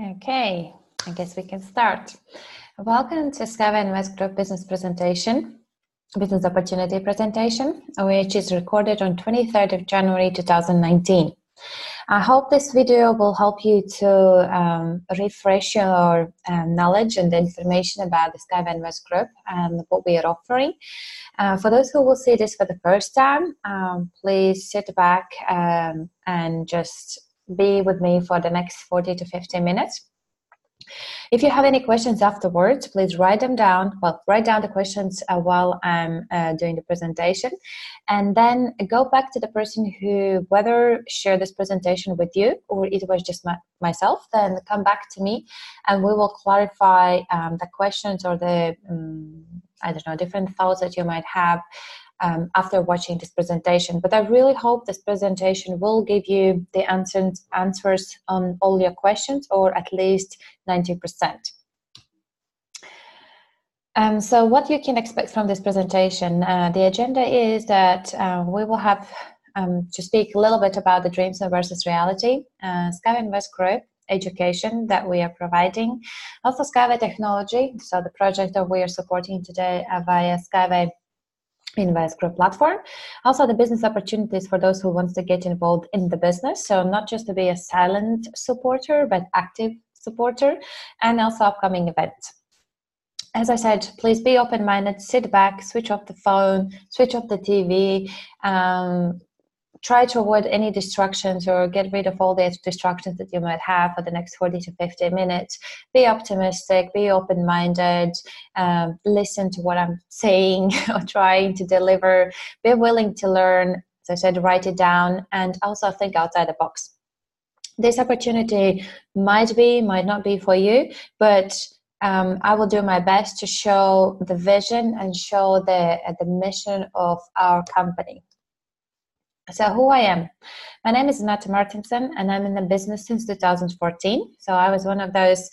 Okay, I guess we can start. Welcome to Skyway Invest Group business opportunity presentation, which is recorded on 23rd of January 2019. I hope this video will help you to refresh your knowledge and information about the Skyway Invest Group and what we are offering. For those who will see this for the first time, please sit back and just be with me for the next 40 to 50 minutes. If you have any questions afterwards, please write them down. Well, write down the questions while I'm doing the presentation, and then go back to the person who whether shared this presentation with you or it was just myself, then come back to me and we will clarify the questions or the, I don't know, different thoughts that you might have after watching this presentation. But I really hope this presentation will give you the answers on all your questions, or at least 90%. So what you can expect from this presentation, the agenda is that we will have to speak a little bit about the dreams versus reality, Skyway Invest Group, education that we are providing, also Skyway technology, so the project that we are supporting today via Skyway Invest Group platform. Also the business opportunities for those who want to get involved in the business, so not just to be a silent supporter but active supporter, and also upcoming events. As I said, please be open-minded, sit back, switch off the phone, switch off the TV, try to avoid any distractions or get rid of all the distractions that you might have for the next 40 to 50 minutes. Be optimistic, be open-minded, listen to what I'm saying or trying to deliver, be willing to learn. As I said, write it down, and also think outside the box. This opportunity might not be for you, but I will do my best to show the vision and show the mission of our company. So who I am. My name is Anete Martinsone, and I'm in the business since 2014. So I was one of those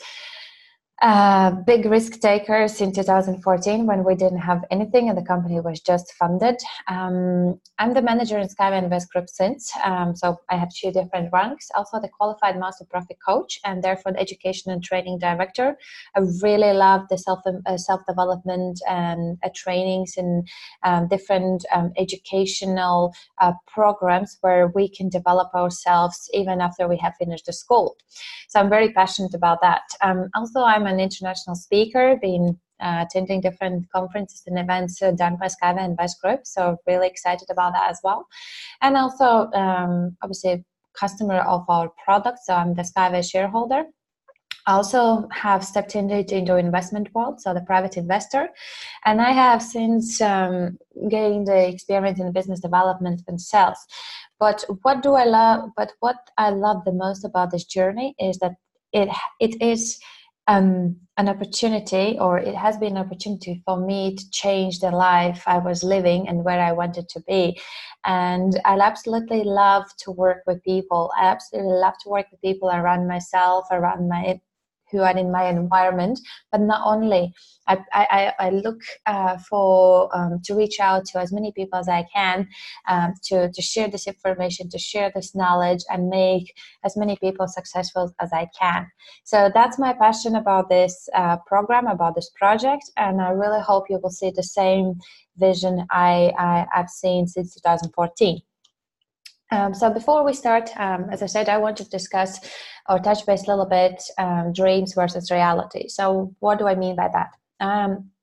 big risk takers in 2014 when we didn't have anything and the company was just funded. I'm the manager in Skyway Invest Group since, so I have 2 different ranks. Also the qualified master Profi coach, and therefore the education and training director. I really love the self-development and trainings in different educational programs where we can develop ourselves even after we have finished the school. So I'm very passionate about that. Also, I'm an international speaker, been attending different conferences and events done by Skyway Invest Group, so really excited about that as well. And also, obviously, customer of our products, so I'm the Skyway shareholder. I also have stepped into investment world, so the private investor, and I have since gained the experience in business development and sales. But what I love the most about this journey is that it is an opportunity, or it has been an opportunity for me to change the life I was living and where I wanted to be. And I absolutely love to work with people. I absolutely love to work with people around myself, who are in my environment, but not only. I look to reach out to as many people as I can to share this information, to share this knowledge, and make as many people successful as I can. So that's my passion about this program, about this project, and I really hope you will see the same vision I've seen since 2014. So before we start, as I said, I want to discuss or touch base a little bit dreams versus reality. So what do I mean by that?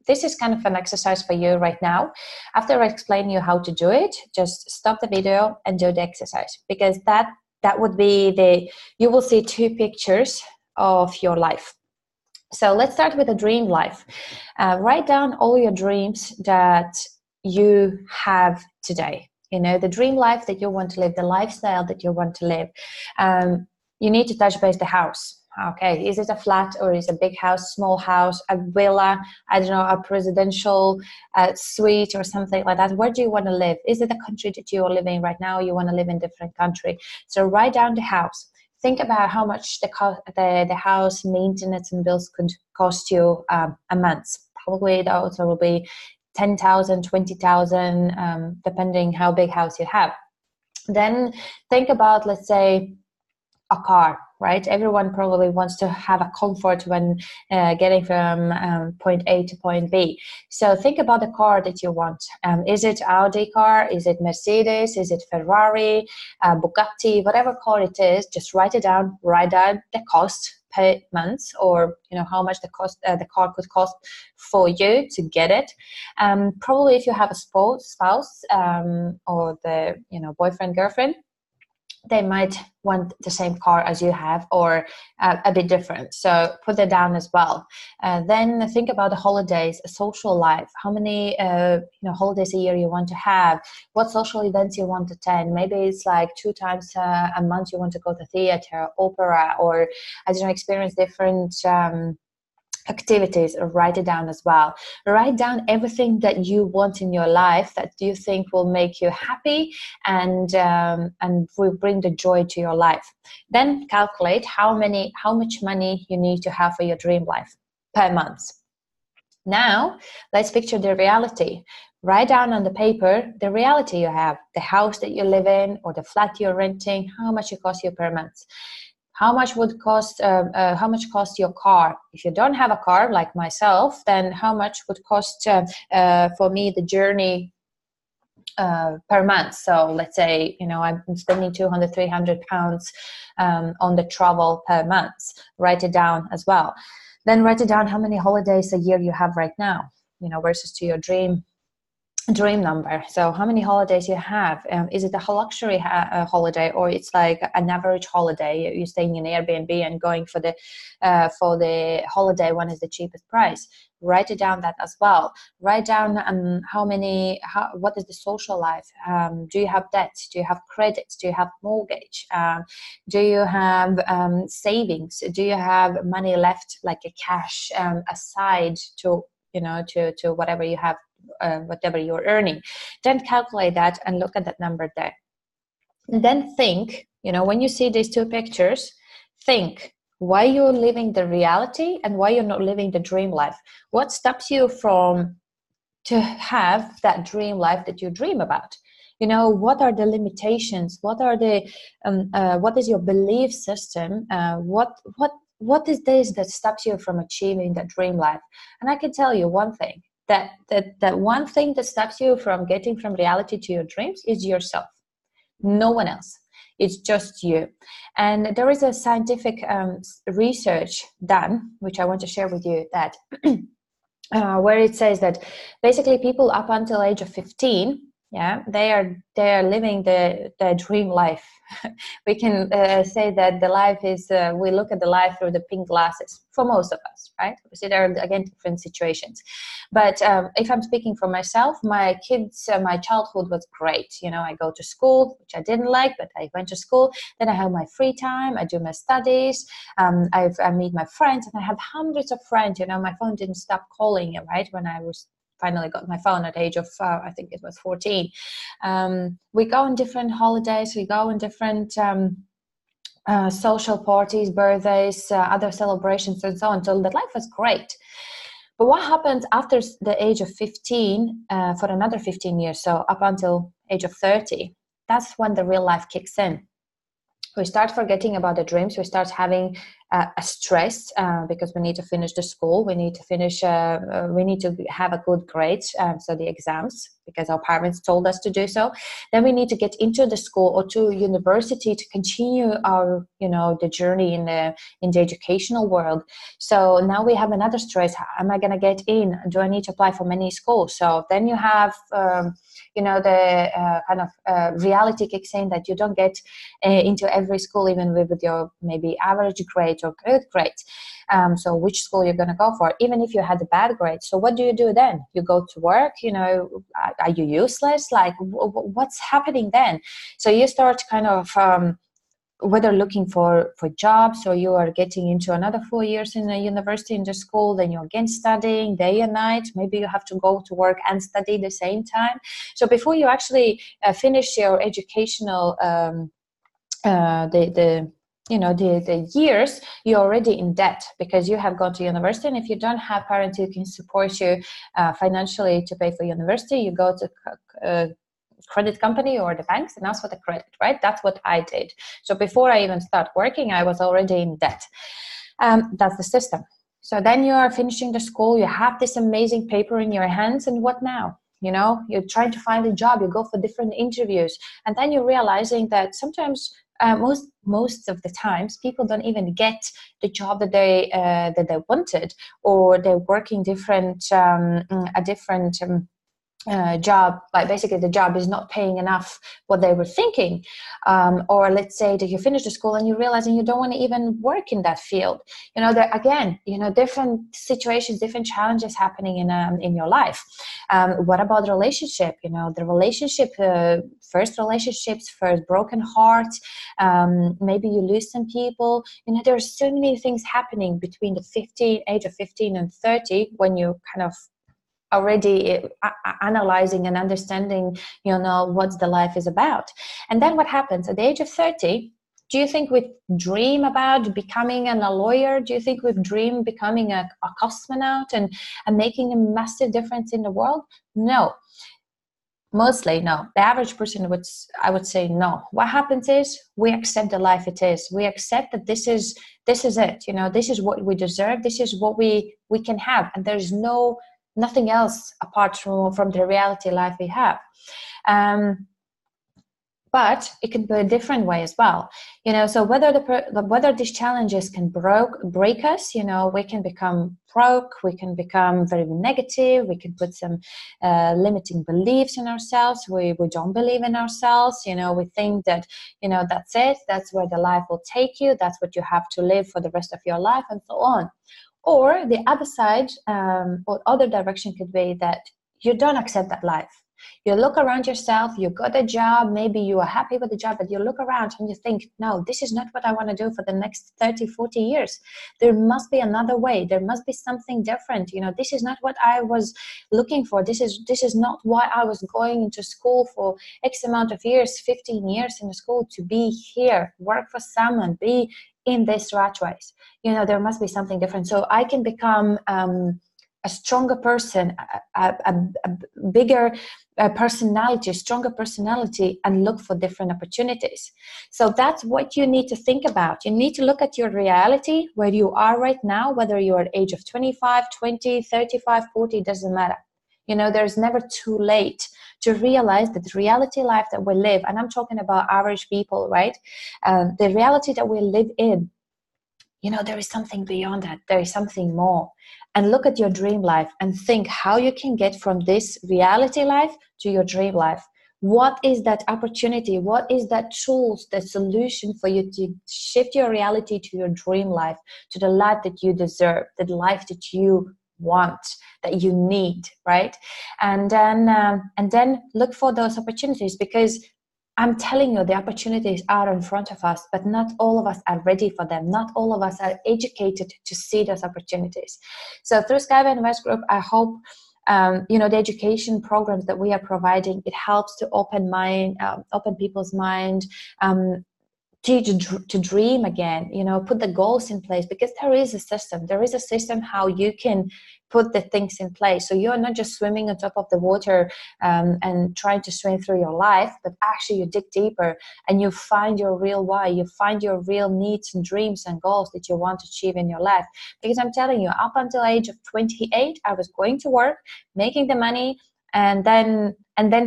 This is kind of an exercise for you right now. After I explain you how to do it, just stop the video and do the exercise, because that would be you will see 2 pictures of your life. So let's start with a dream life. Write down all your dreams that you have today. You know, the dream life that you want to live, the lifestyle that you want to live. You need to touch base the house. Okay, is it a flat, or is it a big house, small house, a villa, I don't know, a presidential suite or something like that? Where do you want to live? Is it the country that you are living right now? You want to live in a different country. So write down the house. Think about how much the house maintenance and bills could cost you a month. Probably it also will be 10,000, 20,000, depending how big house you have. Then think about, let's say, a car, right? Everyone probably wants to have a comfort when getting from point A to point B. So think about the car that you want. Is it Audi car? Is it Mercedes? Is it Ferrari, Bugatti? Whatever car it is, just write it down. Write down the cost per month, or how much the car could cost for you to get it. Probably if you have a spouse, or the boyfriend, girlfriend, they might want the same car as you have, or a bit different. So put that down as well. Then think about the holidays, social life. How many holidays a year you want to have? What social events you want to attend? Maybe it's like 2 times a month you want to go to theater, opera, or experience different activities. Write it down as well. Write down everything that you want in your life that you think will make you happy and will bring the joy to your life. Then calculate how much money you need to have for your dream life per month. Now let's picture the reality. Write down on the paper the reality you have, the house that you live in or the flat you're renting, how much it costs you per month. How much would cost? How much cost your car? If you don't have a car like myself, then how much would cost for me the journey per month? So let's say I'm spending 200, 300 pounds on the travel per month. Write it down as well. Then write it down how many holidays a year you have right now, versus to your dream number. So how many holidays you have? Is it a luxury holiday, or it's like an average holiday? You're staying in Airbnb and going for the holiday one is the cheapest price. Write it down that as well. Write down what is the social life? Do you have debt? Do you have credits? Do you have mortgage? Do you have savings? Do you have money left, like a cash aside to whatever you have, whatever you're earning? Then calculate that and look at that number there. And then think, when you see these 2 pictures, think why you're living the reality and why you're not living the dream life. What stops you from to have that dream life that you dream about? What are the limitations? What are the what is your belief system? What is this that stops you from achieving that dream life? And I can tell you one thing, that one thing that stops you from getting from reality to your dreams is yourself. No one else. It's just you. And there is a scientific research done, which I want to share with you, that where it says that basically people up until age of 15, they are living the dream life. We can say that the life is, we look at the life through the pink glasses for most of us, right? So there are, again, different situations. But if I'm speaking for myself, my childhood was great. I go to school, which I didn't like, but I went to school. Then I have my free time. I do my studies. I meet my friends, and I have hundreds of friends. My phone didn't stop calling, right? When I was finally got my phone at the age of I think it was 14. We go on different holidays, we go on different social parties, birthdays, other celebrations, and so on. So that life was great. But what happens after the age of 15 for another 15 years, so up until age of 30? That's when the real life kicks in. We start forgetting about the dreams. We start having a stress because we need to finish the school. We need to finish. We need to have a good grade, so the exams, because our parents told us to do so. Then we need to get into the school or to university to continue our, the journey in the educational world. So now we have another stress. Am I going to get in? Do I need to apply for many schools? So then you have, the kind of reality kicks in that you don't get into every school, even with your maybe average grade or good grade. So which school you're going to go for, even if you had a bad grade. So what do you do then? You go to work, are you useless? Like what's happening then? So you start kind of whether looking for jobs, or you are getting into another 4 years in a university, in the school, then you're again studying day and night. Maybe you have to go to work and study at the same time. So before you actually finish your educational the years, you're already in debt because you have gone to university. And if you don't have parents who can support you financially to pay for university, you go to credit company or the banks and ask for the credit, right? That's what I did. So before I even start working, I was already in debt. That's the system. So then you are finishing the school, you have this amazing paper in your hands, and what now? You know, you're trying to find a job, you go for different interviews, and then you're realizing that sometimes, most of the times, people don't even get the job that they wanted, or they're working a different job. Like basically the job is not paying enough what they were thinking, or let's say that you finish the school and you realize you don't want to even work in that field. You know, there again, you know, different situations, different challenges happening in your life. What about relationship? You know, the relationship, first relationships, first broken heart, maybe you lose some people. You know, there's so many things happening between the age of 15 and 30 when you kind of already analyzing and understanding, you know, what the life is about. And then what happens at the age of 30? Do you think we dream about becoming a lawyer? Do you think we dream becoming a cosmonaut and making a massive difference in the world? No. Mostly no. The average person I would say no. What happens is we accept the life it is. We accept that this is it. You know, this is what we deserve. This is what we can have, and there's nothing else apart from the reality life we have. But it can be a different way as well. You know, so whether these challenges can break us, you know, we can become broke, we can become very negative, we can put some limiting beliefs in ourselves, we don't believe in ourselves, you know, we think that, you know, that's it, that's where the life will take you, that's what you have to live for the rest of your life, and so on. Or the other side, or other direction could be that you don't accept that life. You look around yourself, you got a job, maybe you are happy with the job, but you look around and you think, no, this is not what I want to do for the next 30, 40 years. There must be another way. There must be something different. You know, this is not what I was looking for. This is not why I was going into school for X amount of years, 15 years in the school, to be here, work for someone, be in this rat race. You know, there must be something different. So I can become a stronger person, a bigger personality, a stronger personality, and look for different opportunities. So that's what you need to think about. You need to look at your reality, where you are right now, whether you're at age of 25, 20, 35, 40, doesn't matter. You know, there's never too late to realize that the reality life that we live, and I'm talking about average people, right? The reality that we live in, you know, there is something beyond that. There is something more. And look at your dream life and think how you can get from this reality life to your dream life. What is that opportunity? What is that tools, the solution for you to shift your reality to your dream life, to the life that you deserve, the life that you want, that you need, right? And then look for those opportunities, because I'm telling you, the opportunities are in front of us, but not all of us are ready for them. Not all of us are educated to see those opportunities. So through Skyway Invest Group, I hope, you know, the education programs that we are providing, it helps to open people's mind, teach to dream again, you know, put the goals in place, because there is a system how you can put the things in place. So you're not just swimming on top of the water and trying to swim through your life, but actually you dig deeper and you find your real why, you find your real needs and dreams and goals that you want to achieve in your life. Because I'm telling you, up until age of 28, I was going to work, making the money, and then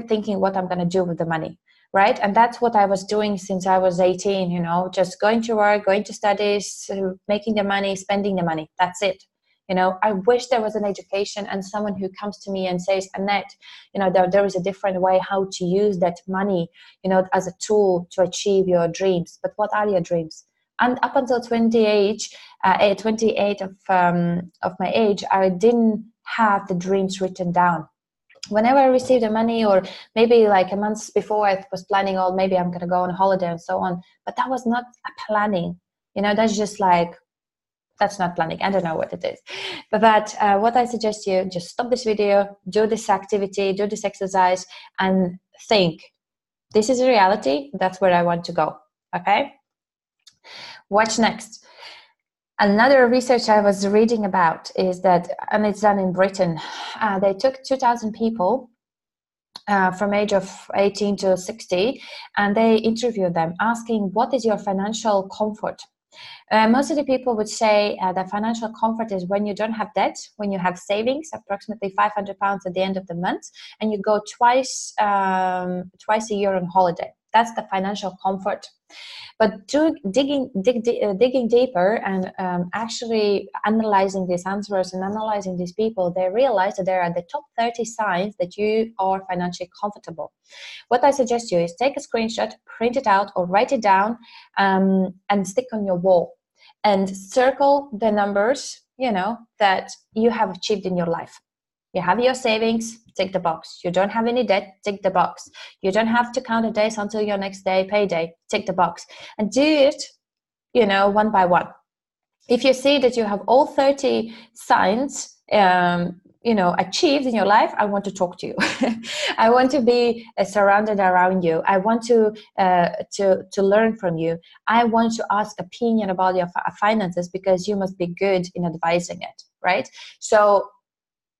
thinking what I'm going to do with the money. Right? And that's what I was doing since I was 18, you know, just going to work, going to studies, making the money, spending the money. That's it. You know, I wish there was an education and someone who comes to me and says, Anete, you know, there is a different way how to use that money, you know, as a tool to achieve your dreams. But what are your dreams? And up until 28 of my age, I didn't have the dreams written down. Whenever I received the money, or maybe like a month before, I was planning, oh, maybe I'm going to go on holiday and so on. But that was not a planning. You know, that's just like, that's not planning. I don't know what it is. But what I suggest you, just stop this video, do this activity, do this exercise, and think, this is a reality. That's where I want to go. Okay? Watch next. Another research I was reading about is that, and it's done in Britain, they took 2,000 people from age of 18 to 60, and they interview them asking, what is your financial comfort? Most of the people would say that financial comfort is when you don't have debt, when you have savings, approximately £500 at the end of the month, and you go twice a year on holiday. That's the financial comfort. But digging deeper and actually analyzing these answers and analyzing these people, they realize that there are the top 30 signs that you are financially comfortable. What I suggest you is take a screenshot, print it out, or write it down and stick on your wall and circle the numbers, that you have achieved in your life. You have your savings, tick the box. You don't have any debt, tick the box. You don't have to count the days until your next day, payday, tick the box. And do it, one by one. If you see that you have all 30 signs, achieved in your life, I want to talk to you. I want to be surrounded around you. I want to learn from you. I want to ask opinion about your finances, because you must be good in advising it, right? So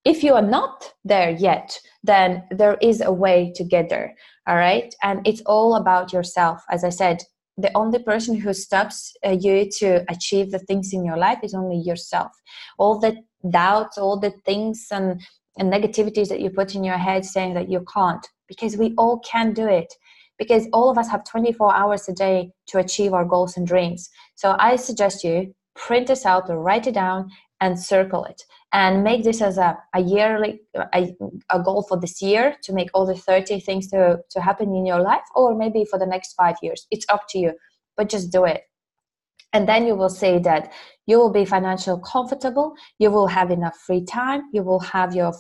if you are not there yet, then there is a way to get there, all right? And it's all about yourself. As I said, the only person who stops you to achieve the things in your life is only yourself. All the doubts, all the things and negativities that you put in your head saying that you can't, because we all can do it, because all of us have 24 hours a day to achieve our goals and dreams. So I suggest you print this out or write it down and circle it, and make this as a goal for this year, to make all the 30 things to happen in your life, or maybe for the next 5 years. It's up to you, but just do it. And then you will see that you will be financially comfortable, you will have enough free time, you will have your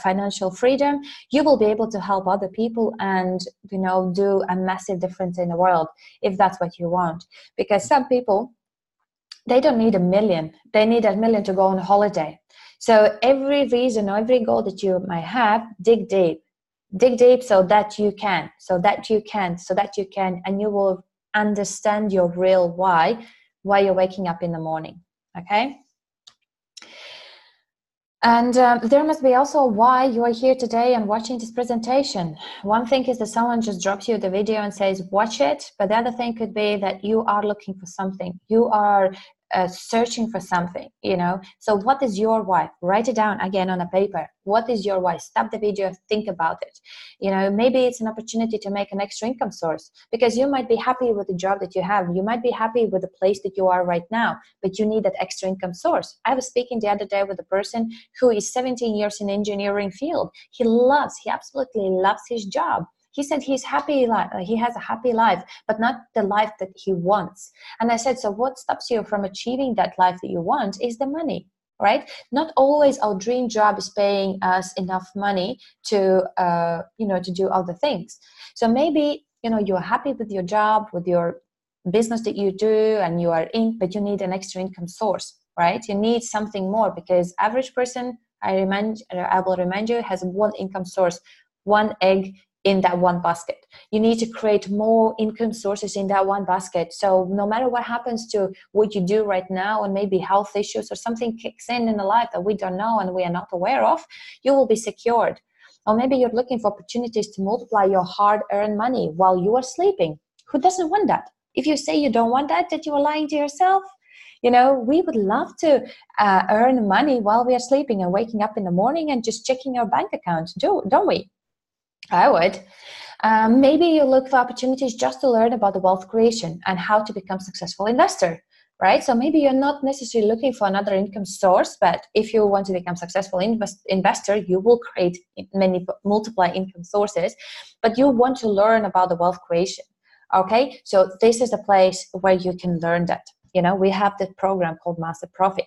financial freedom, you will be able to help other people and, do a massive difference in the world, if that's what you want. Because some people, they don't need $1 million. They need $1 million to go on holiday. So every reason or every goal that you might have, dig deep. Dig deep so that you can, and you will understand your real why you're waking up in the morning, okay? And there must be also why you are here today and watching this presentation. One thing is that someone just drops you the video and says, watch it. But the other thing could be that you are looking for something. You are searching for something, So what is your why? Write it down again on a paper. What is your why? Stop the video, think about it. Maybe it's an opportunity to make an extra income source, because you might be happy with the job that you have. You might be happy with the place that you are right now, but you need that extra income source. I was speaking the other day with a person who is 17 years in the engineering field. He absolutely loves his job. He said he's happy, he has a happy life, but not the life that he wants. And I said, so what stops you from achieving that life that you want is the money, right? Not always our dream job is paying us enough money to, to do other things. So maybe, you're happy with your job, with your business that you do, and you are in, but you need an extra income source, right? You need something more, because average person, I will remind you, has one income source, one egg in that one basket. You need to create more income sources in that one basket. So no matter what happens to what you do right now, and maybe health issues or something kicks in a life that we don't know and we are not aware of, you will be secured. Or maybe you're looking for opportunities to multiply your hard-earned money while you are sleeping. Who doesn't want that? If you say you don't want that you are lying to yourself. We would love to earn money while we are sleeping and waking up in the morning and just checking our bank account, don't we? I would. Maybe you look for opportunities just to learn about the wealth creation and how to become a successful investor, right? So maybe you're not necessarily looking for another income source, but if you want to become a successful investor, you will create multiple income sources, but you want to learn about the wealth creation, okay? So this is a place where you can learn that. We have the program called Master Profi.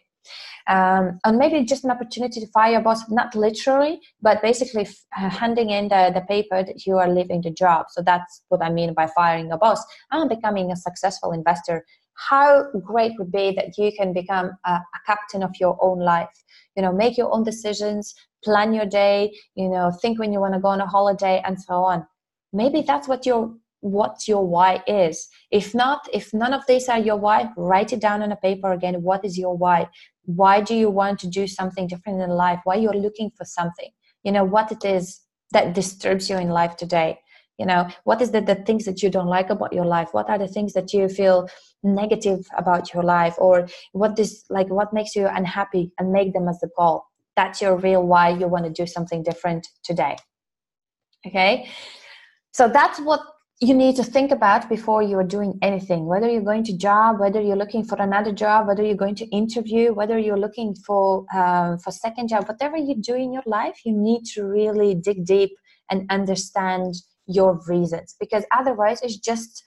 And maybe just an opportunity to fire your boss, not literally, but basically handing in the paper that you are leaving the job. So that's what I mean by firing a boss. I'm becoming a successful investor. How great would be that you can become a captain of your own life, make your own decisions, plan your day, think when you want to go on a holiday and so on. Maybe that's what your why is. If none of these are your why, write it down on a paper again. What is your why? Why do you want to do something different in life? Why you're looking for something? What it is that disturbs you in life today? You know, what is the things that you don't like about your life? What are the things that you feel negative about your life? Or what makes you unhappy, and make them as the goal. That's your real why you want to do something different today. Okay, so that's what you need to think about before you're doing anything, whether you're going to job, whether you're looking for another job, whether you're going to interview, whether you're looking for second job. Whatever you do in your life, you need to really dig deep and understand your reasons, because otherwise it's just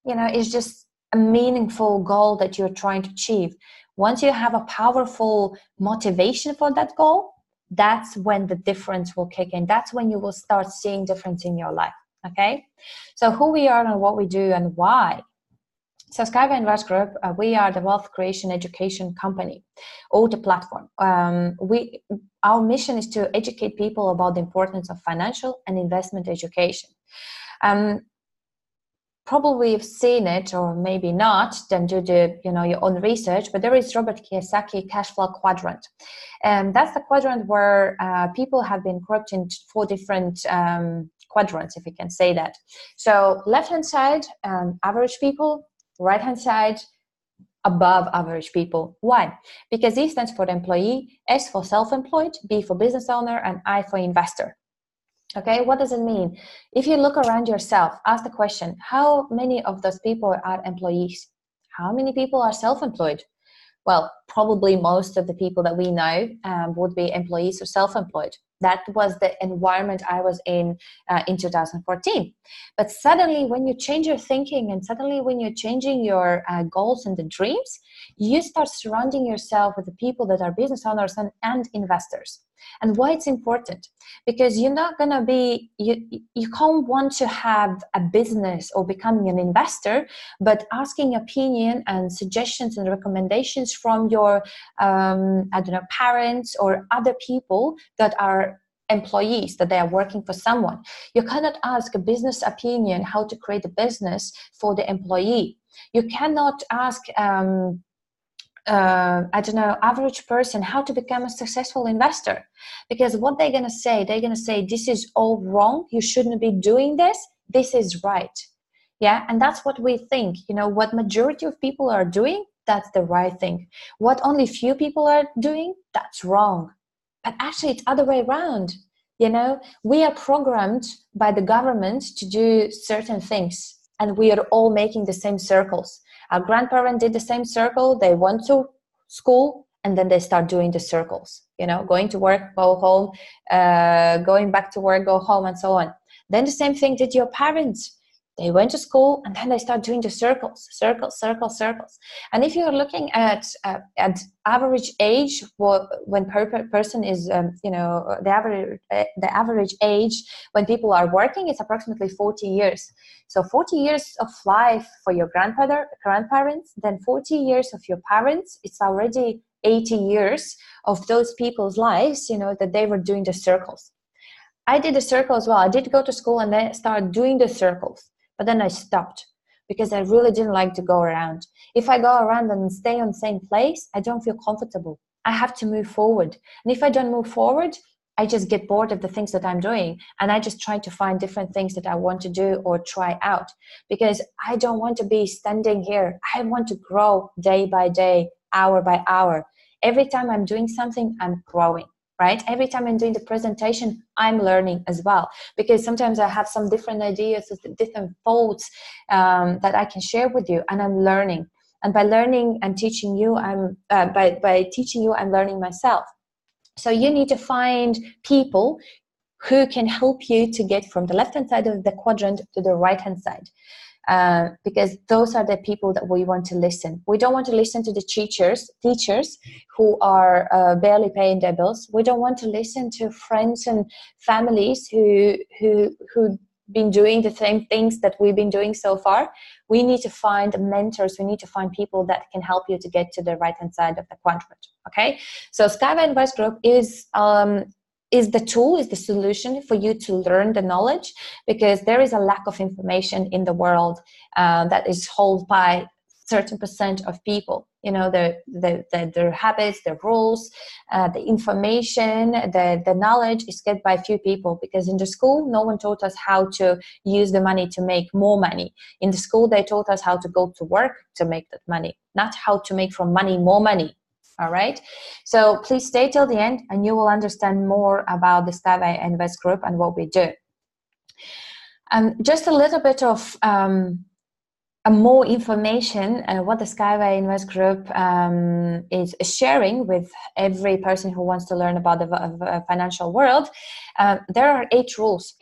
a meaningful goal that you're trying to achieve. Once you have a powerful motivation for that goal, that's when the difference will kick in. That's when you will start seeing difference in your life. Okay, so who we are and what we do and why. So Skyway Invest Group, we are the wealth creation education company, or the platform. Our mission is to educate people about the importance of financial and investment education. Probably you've seen it, or maybe not, then do your own research, but there is Robert Kiyosaki cash flow quadrant. And that's the quadrant where people have been grouped in 4 different quadrants, if you can say that. So left-hand side, average people; right-hand side, above average people. Why? Because E stands for employee, S for self-employed, B for business owner, and I for investor. Okay, what does it mean? If you look around yourself, ask the question, how many of those people are employees? How many people are self-employed? Well, probably most of the people that we know would be employees or self-employed. That was the environment I was in 2014. But suddenly when you change your thinking, and suddenly when you're changing your goals and the dreams, you start surrounding yourself with the people that are business owners and investors. And why it's important? Because you're not going to be, you can't want to have a business or becoming an investor, but asking opinion and suggestions and recommendations from your, parents or other people that are employees, that they are working for someone. You cannot ask a business opinion how to create a business for the employee. You cannot ask average person how to become a successful investor, because what they're going to say, this is all wrong, you shouldn't be doing this is right. Yeah, and that's what we think. What majority of people are doing, that's the right thing. What only few people are doing, that's wrong. But actually it's other way around. We are programmed by the government to do certain things, and we are all making the same circles. Our grandparents did the same circle. They went to school, and then they start doing the circles, going to work, go home, going back to work, go home, and so on. Then the same thing did your parents. They went to school, and then they start doing the circles. And if you're looking at average age, when person is, the average age when people are working is approximately 40 years. So 40 years of life for your grandparents, then 40 years of your parents, it's already 80 years of those people's lives, that they were doing the circles. I did the circle as well. I did go to school and then start doing the circles. But then I stopped because I really didn't like to go around. If I go around and stay on the same place, I don't feel comfortable. I have to move forward. And if I don't move forward, I just get bored of the things that I'm doing. And I just try to find different things that I want to do or try out, because I don't want to be standing here. I want to grow day by day, hour by hour. Every time I'm doing something, I'm growing. Right? Every time I'm doing the presentation, I'm learning as well, because sometimes I have some different ideas, different thoughts that I can share with you, and I'm learning. And by learning and teaching you, by teaching you, I'm learning myself. So you need to find people who can help you to get from the left-hand side of the quadrant to the right-hand side. Because those are the people that we want to listen. We don't want to listen to the teachers who are barely paying their bills. We don't want to listen to friends and families who been doing the same things that we've been doing so far. We need to find mentors. We need to find people that can help you to get to the right-hand side of the quadrant. Okay, so Skyway Invest Group is the tool, is the solution for you to learn the knowledge, because there is a lack of information in the world that is held by certain percent of people. Their habits, their rules, the information, the knowledge is get by few people, because in the school no one taught us how to use the money to make more money. In the school they taught us how to go to work to make that money, not how to make from money more money. All right, so please stay till the end and you will understand more about the Skyway Invest Group and what we do. Just a little bit of more information, what the Skyway Invest Group is sharing with every person who wants to learn about the financial world. There are 8 rules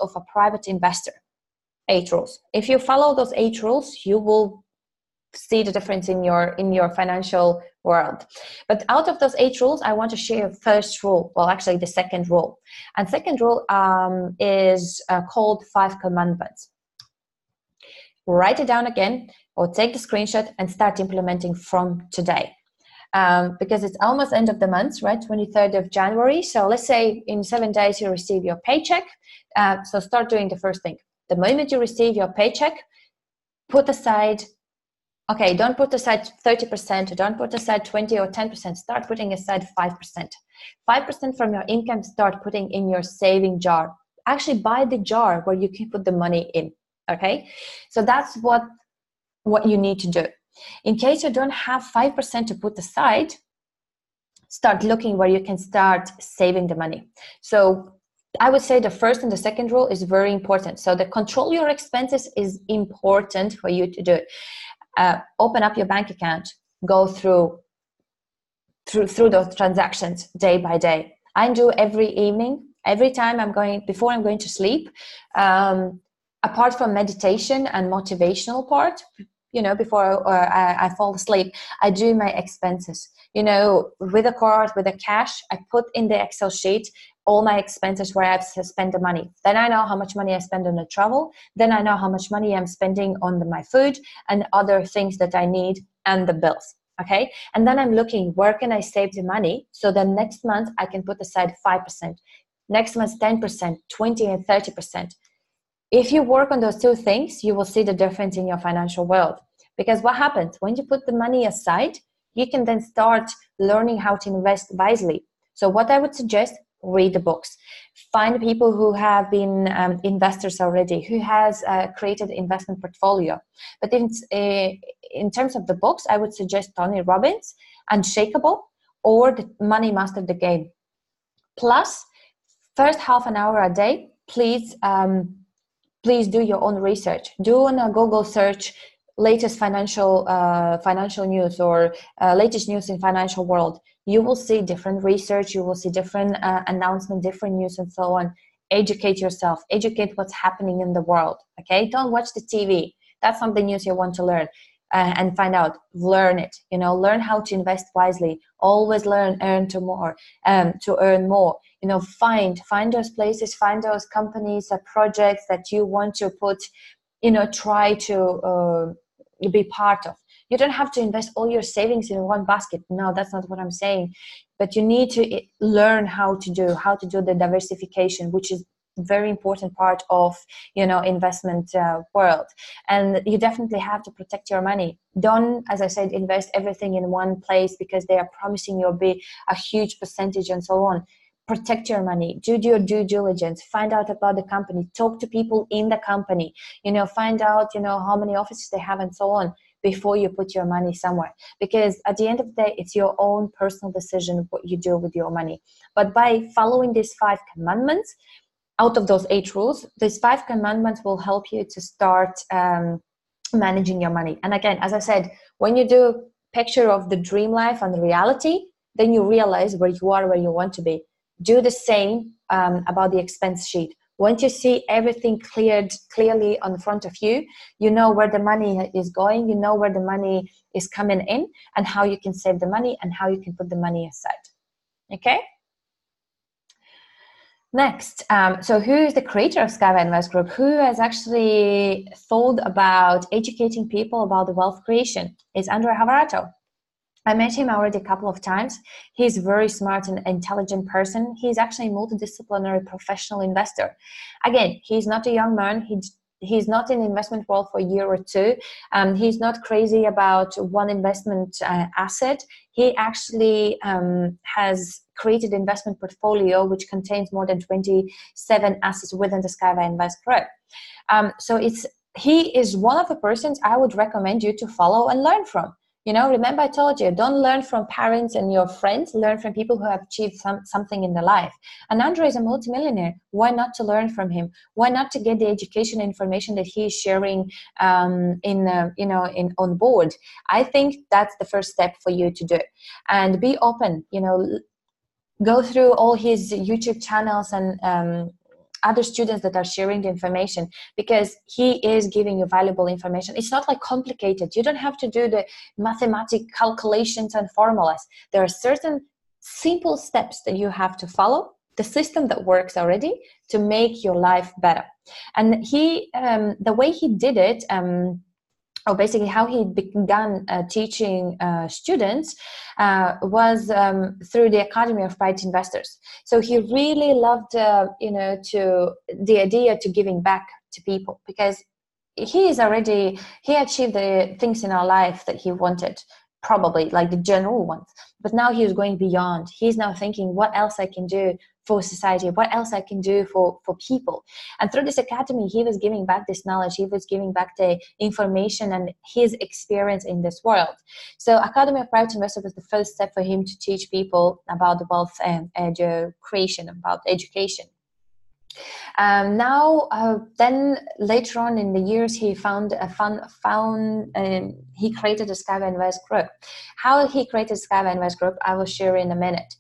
of a private investor. 8 rules. If you follow those 8 rules, you will see the difference in your financial world. But out of those 8 rules, I want to share first rule, well, actually the second rule. And second rule is called 5 commandments. Write it down again, or take the screenshot and start implementing from today. Because it's almost end of the month, right? 23rd of January. So let's say in 7 days you receive your paycheck. So start doing the first thing. The moment you receive your paycheck, put aside, okay, don't put aside 30%, don't put aside 20 or 10%, start putting aside 5%. 5% from your income, start putting in your saving jar. Actually buy the jar where you can put the money in. Okay, so that's what you need to do. In case you don't have 5% to put aside, start looking where you can start saving the money. So I would say the first and the second rule is very important. So the control your expenses is important for you to do. Open up your bank account, go through those transactions day by day. I do every evening, every time before I'm going to sleep. Apart from meditation and motivational part, before I fall asleep, I do my expenses. With a card, with a cash, I put in the Excel sheet all my expenses where I've spent the money. Then I know how much money I spend on the travel. Then I know how much money I'm spending on my food and other things that I need and the bills. Okay. And then I'm looking, where can I save the money? So then next month I can put aside 5%. Next month, 10%, 20 and 30%. If you work on those 2 things, you will see the difference in your financial world. Because what happens when you put the money aside, you can then start learning how to invest wisely. So what I would suggest, read the books. Find people who have been investors already, who has created investment portfolio. But in terms of the books, I would suggest Tony Robbins, Unshakable, or the Money Master the Game. Plus, first half an hour a day, please do your own research. Do on a Google search latest financial news or latest news in financial world. You will see different research. You will see different announcements, different news, and so on. Educate yourself. Educate what's happening in the world. Okay, don't watch the TV. That's not the news you want to learn and find out. Learn it. Learn how to invest wisely. Always learn, to earn more. Find those places, find those companies, projects that you want to put, try to be part of. You don't have to invest all your savings in one basket. No, that's not what I'm saying. But you need to learn how to do the diversification, which is very important part of investment world. And you definitely have to protect your money. Don't, as I said, invest everything in one place because they are promising you'll be a huge percentage and so on. Protect your money, do your due diligence, find out about the company, talk to people in the company, find out how many offices they have and so on before you put your money somewhere. Because at the end of the day, it's your own personal decision what you do with your money. But by following these 5 commandments, out of those 8 rules, these 5 commandments will help you to start managing your money. And again, as I said, when you do a picture of the dream life and the reality, then you realize where you are, where you want to be. Do the same about the expense sheet. Once you see everything clearly on the front of you, you know where the money is going, you know where the money is coming in, and how you can save the money and how you can put the money aside. Okay? Next, so who is the creator of Skyway Invest Group? Who has actually thought about educating people about the wealth creation? It's Andrea Havarato. I met him already a couple of times. He's a very smart and intelligent person. He's actually a multidisciplinary professional investor. Again, he's not a young man. He he's not in the investment world for a year or two. He's not crazy about one investment asset. He actually has created an investment portfolio which contains more than 27 assets within the Skyway Invest Group. So he is one of the persons I would recommend you to follow and learn from. Remember I told you, don't learn from parents and your friends, learn from people who have achieved something in their life. And Andre is a multimillionaire. Why not to learn from him? Why not to get the education information that he's sharing on board? I think that's the first step for you to do. And be open, go through all his YouTube channels and other students that are sharing the information, because he is giving you valuable information. It's not like complicated. You don't have to do the mathematical calculations and formulas. There are certain simple steps that you have to follow, the system that works already, to make your life better. And the way he did it, or basically how he began teaching students was through the Academy of Private Investors. So he really loved, to the idea to giving back to people, because he achieved the things in our life that he wanted, probably like the general ones. But now he is going beyond. He's now thinking, what else I can do for society, what else I can do for people. And through this academy, he was giving back this knowledge, he was giving back the information and his experience in this world. So Academy of Private Investors was the first step for him to teach people about the wealth and creation, about education. Then later on in the years, he he created a Skyway Invest Group. How he created Skyway Invest Group, I will share in a minute.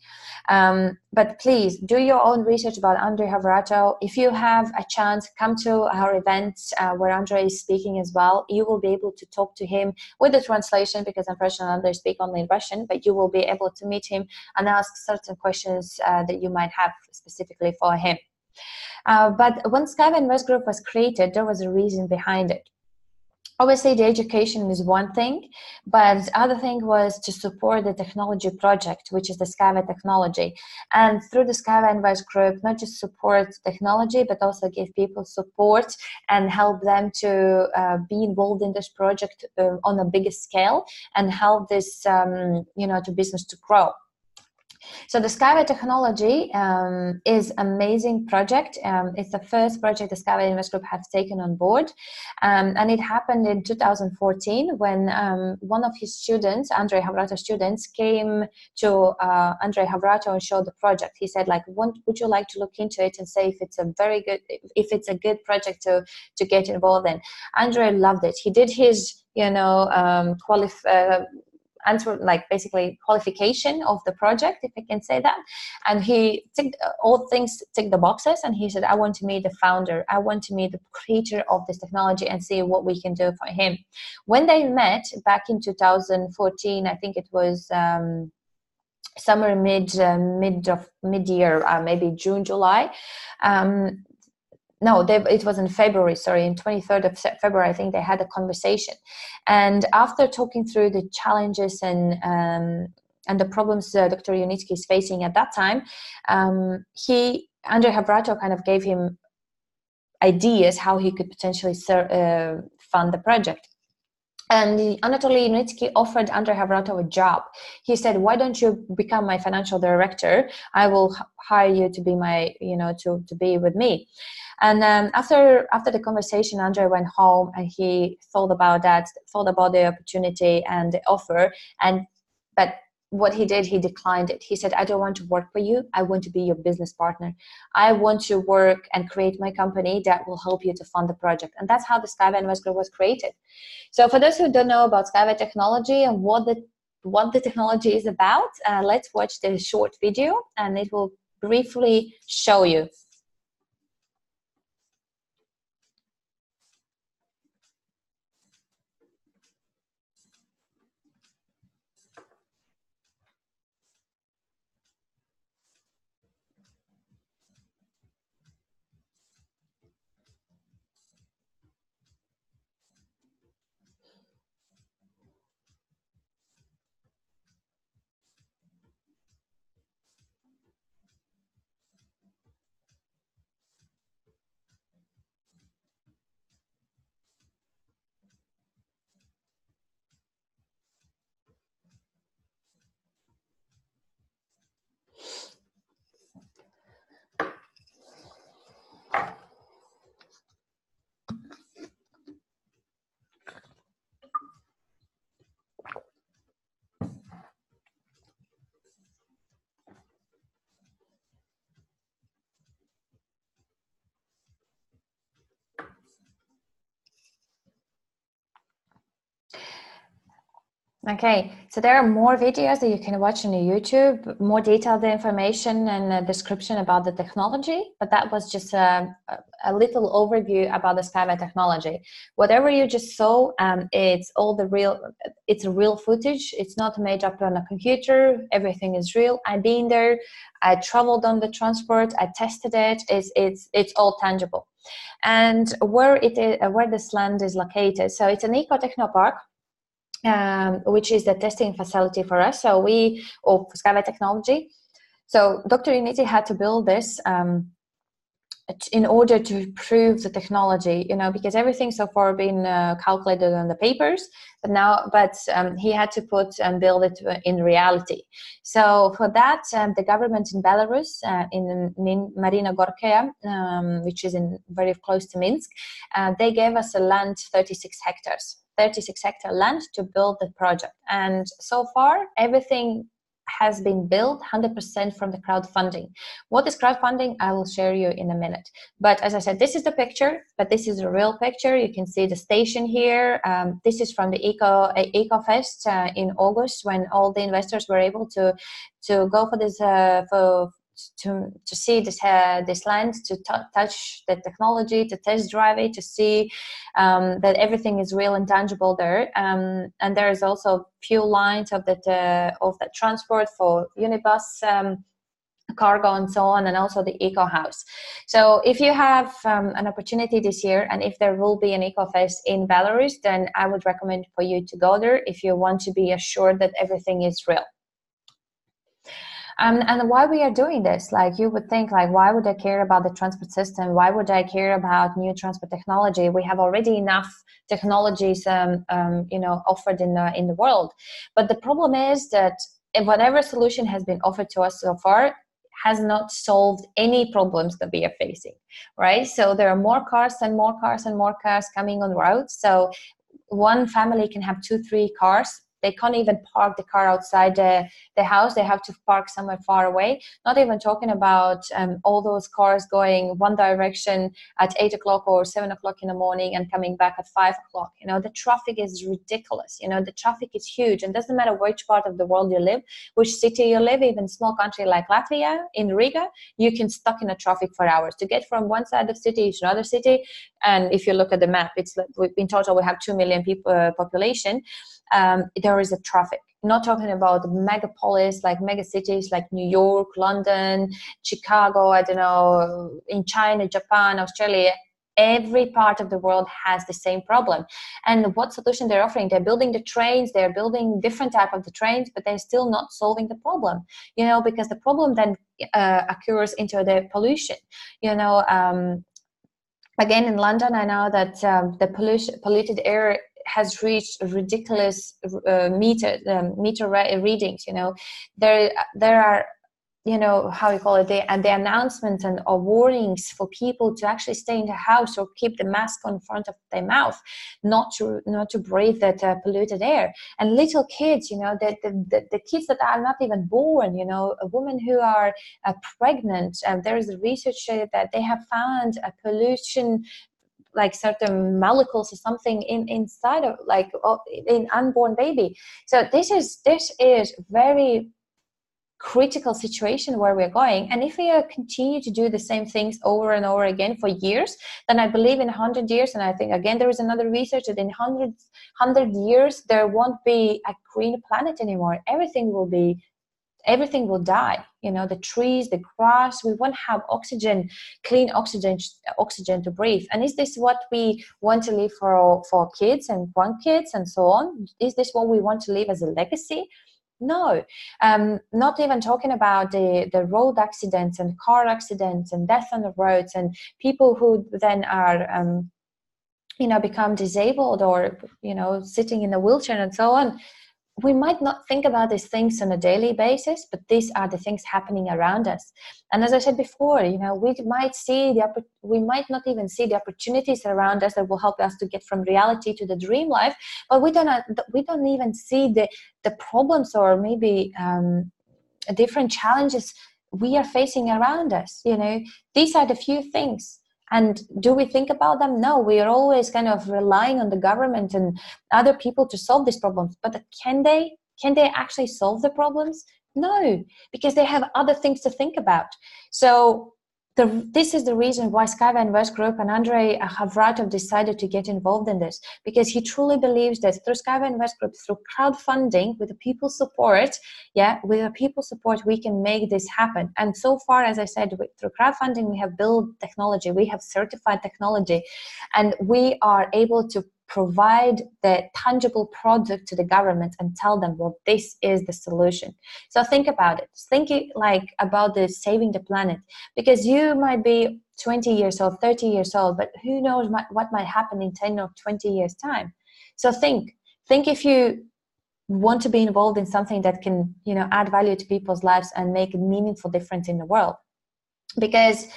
But please do your own research about Andre Havrato. If you have a chance, come to our events where Andre is speaking as well. You will be able to talk to him with the translation, because unfortunately Andre speaks only in Russian, but you will be able to meet him and ask certain questions that you might have specifically for him. But when Skyway Invest Group was created, there was a reason behind it. Obviously, the education is one thing, but the other thing was to support the technology project, which is the Skyway technology. And through the Skyway Invest Group, not just support technology, but also give people support and help them to be involved in this project on a bigger scale and help this, to business to grow. So the Skyway technology is an amazing project. It's the first project the Skyway Invest Group has taken on board. And it happened in 2014 when one of his students, Andre Havrato's students, came to Andre Havrato and showed the project. He said, like, would you like to look into it and say if it's a good project to get involved in? Andre loved it. He did his, basically qualification of the project, if I can say that, and he ticked the boxes, and he said, I want to meet the founder, I want to meet the creator of this technology and see what we can do for him. When they met back in 2014, I think it was somewhere mid-year, maybe June, July. It was in February, in 23rd of February, I think they had a conversation. And after talking through the challenges and the problems Dr. Unitsky is facing at that time, Andre Havrato kind of gave him ideas how he could potentially fund the project. And Anatoly Unitsky offered Andre Havrato a job. He said, why don't you become my financial director? I will hire you to be my, to be with me. And after the conversation, Andre went home and he thought about the opportunity and the offer. But what he did, he declined it. He said, I don't want to work for you. I want to be your business partner. I want to work and create my company that will help you to fund the project. And that's how the Skyway Invest Group was created. So for those who don't know about Skyway technology and what the technology is about, let's watch the short video and it will briefly show you. Okay, so there are more videos that you can watch on YouTube, more detailed information and a description about the technology, but that was just a little overview about the Skyway technology. Whatever you just saw, it's real footage. It's not made up on a computer. Everything is real. I've been there. I traveled on the transport. I tested it. It's all tangible. And where this land is located, so it's an eco-techno park. Which is the testing facility for us. So of Skyway Technology. So Dr. Anete had to build this in order to prove the technology, because everything so far been calculated on the papers, but he had to put and build it in reality. So for that, the government in Belarus, in Marina Gorkaya, which is very close to Minsk, they gave us a land, 36 hectare land to build the project. And so far, everything has been built 100% from the crowdfunding. What is crowdfunding? I will share you in a minute. But as I said, this is the picture, but this is a real picture. You can see the station here. This is from the EcoFest in August, when all the investors were able to go for this to see this land, to touch the technology, to test drive it, to see that everything is real and tangible there. And there is also few lines of that transport for Unibus, cargo and so on, and also the Eco House. So if you have an opportunity this year, and if there will be an EcoFest in Belarus, then I would recommend for you to go there if you want to be assured that everything is real. And why we are doing this, like you would think, like, why would I care about the transport system? Why would I care about new transport technology? We have already enough technologies, offered in the world. But the problem is that whatever solution has been offered to us so far has not solved any problems that we are facing, right? So there are more cars and more cars and more cars coming on roads. So one family can have 2-3 cars. They can't even park the car outside the house. They have to park somewhere far away. Not even talking about all those cars going one direction at 8 o'clock or 7 o'clock in the morning and coming back at 5 o'clock. The traffic is ridiculous. The traffic is huge, and doesn't matter which part of the world you live, which city you live, even small country like Latvia, in Riga, you can stuck in a traffic for hours to get from one side of the city to another city. And if you look at the map, in total we have 2 million people population. There is a traffic. Not talking about megapolis, like mega cities like New York, London, Chicago, I don't know, in China, Japan, Australia. Every part of the world has the same problem. And what solution they're offering? They're building the trains, they're building different type of the trains, but they're still not solving the problem, because the problem then occurs into the pollution. Again, in London, I know that the polluted air has reached ridiculous meter readings. There are, how you call it, the announcements and warnings for people to actually stay in the house or keep the mask on front of their mouth, not to breathe that polluted air. And little kids, the kids that are not even born, women who are pregnant, there is a research that they have found a pollution, like certain molecules or something inside of, like, in unborn baby. So this is very critical situation where we're going. And if we continue to do the same things over and over again for years, then I believe in 100 years, and I think again there is another research that in 100 years there won't be a green planet anymore. Everything will die. The trees, the grass, we won't have oxygen, clean oxygen to breathe. And is this what we want to leave for kids and grandkids and so on? Is this what we want to leave as a legacy? No. Not even talking about the road accidents and car accidents and death on the roads, and people who then are become disabled or sitting in a wheelchair and so on. We might not think about these things on a daily basis, but these are the things happening around us. And as I said before, we might not even see the opportunities around us that will help us to get from reality to the dream life, but we don't even see the problems or maybe different challenges we are facing around us. These are the few things. And do we think about them? No, we are always kind of relying on the government and other people to solve these problems. But can they? Can they actually solve the problems? No, because they have other things to think about. So this is the reason why Skyway Invest Group and Andrei Havratov decided to get involved in this, because he truly believes that through Skyway Invest Group, through crowdfunding, with the people's support, with the people's support, we can make this happen. And so far, as I said, through crowdfunding, we have built technology, we have certified technology, and we are able to provide the tangible product to the government and tell them, well, this is the solution. So think about it. Think like about the saving the planet, because you might be 20 years old, 30 years old, but who knows what might happen in 10 or 20 years time. So think if you want to be involved in something that can, add value to people's lives and make a meaningful difference in the world. Because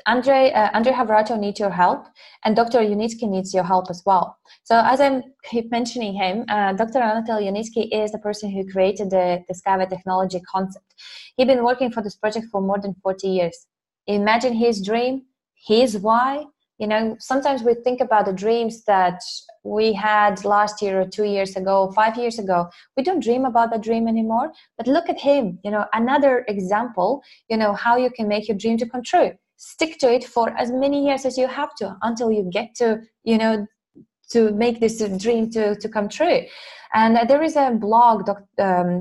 Andrei Havratov needs your help, and Dr. Unitsky needs your help as well. So as I keep mentioning him, Dr. Anete Unitsky is the person who created the Skyway technology concept. He's been working for this project for more than 40 years. Imagine his dream, his why. Sometimes we think about the dreams that we had last year or 2 years ago, 5 years ago. We don't dream about that dream anymore. But look at him, another example, how you can make your dream to come true. Stick to it for as many years as you have to until you get to, to make this dream to come true. And there is a blog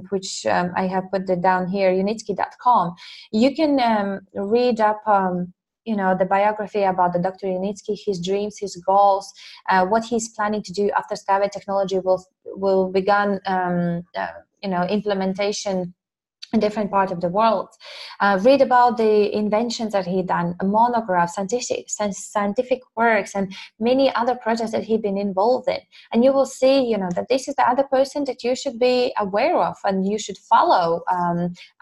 which I have put it down here, unitsky.com. You can read up the biography about the Dr. Unitsky, his dreams, his goals, what he's planning to do after Skyway technology will begin implementation in different parts of the world. Read about the inventions that he done, monographs, scientific works, and many other projects that he's been involved in. And you will see, that this is the other person that you should be aware of and you should follow,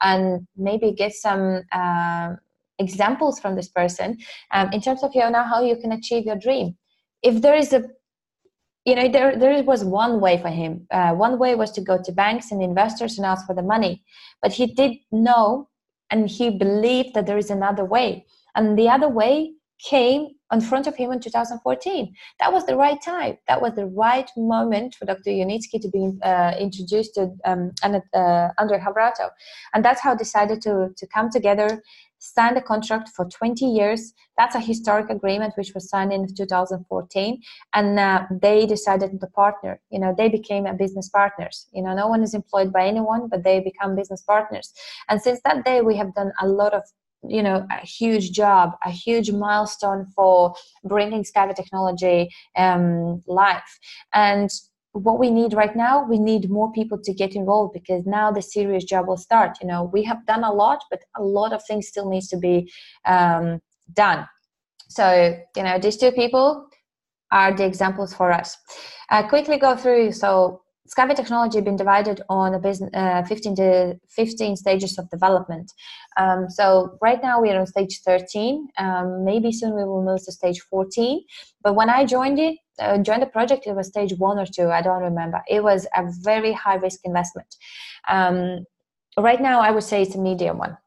and maybe get some examples from this person in terms of how you can achieve your dream. If there is there was one way for him. One way was to go to banks and investors and ask for the money. But he did know, and he believed that there is another way. And the other way came in front of him in 2014. That was the right time. That was the right moment for Dr. Unitsky to be introduced to Andrei Havratov. And that's how decided to come together, signed a contract for 20 years. That's a historic agreement which was signed in 2014. And they decided to partner. They became business partners. No one is employed by anyone, but they become business partners. And since that day, we have done a lot of, a huge job, a huge milestone for bringing Skyway technology live. And what we need right now, we need more people to get involved, because now the serious job will start. We have done a lot, but a lot of things still needs to be done. So, these two people are the examples for us. Quickly go through. So Skyway technology has been divided on 15 stages of development. So right now we are on stage 13. Maybe soon we will move to stage 14. But when I joined the project, it was stage 1 or 2. I don't remember. It was a very high risk investment. Right now, I would say it's a medium one.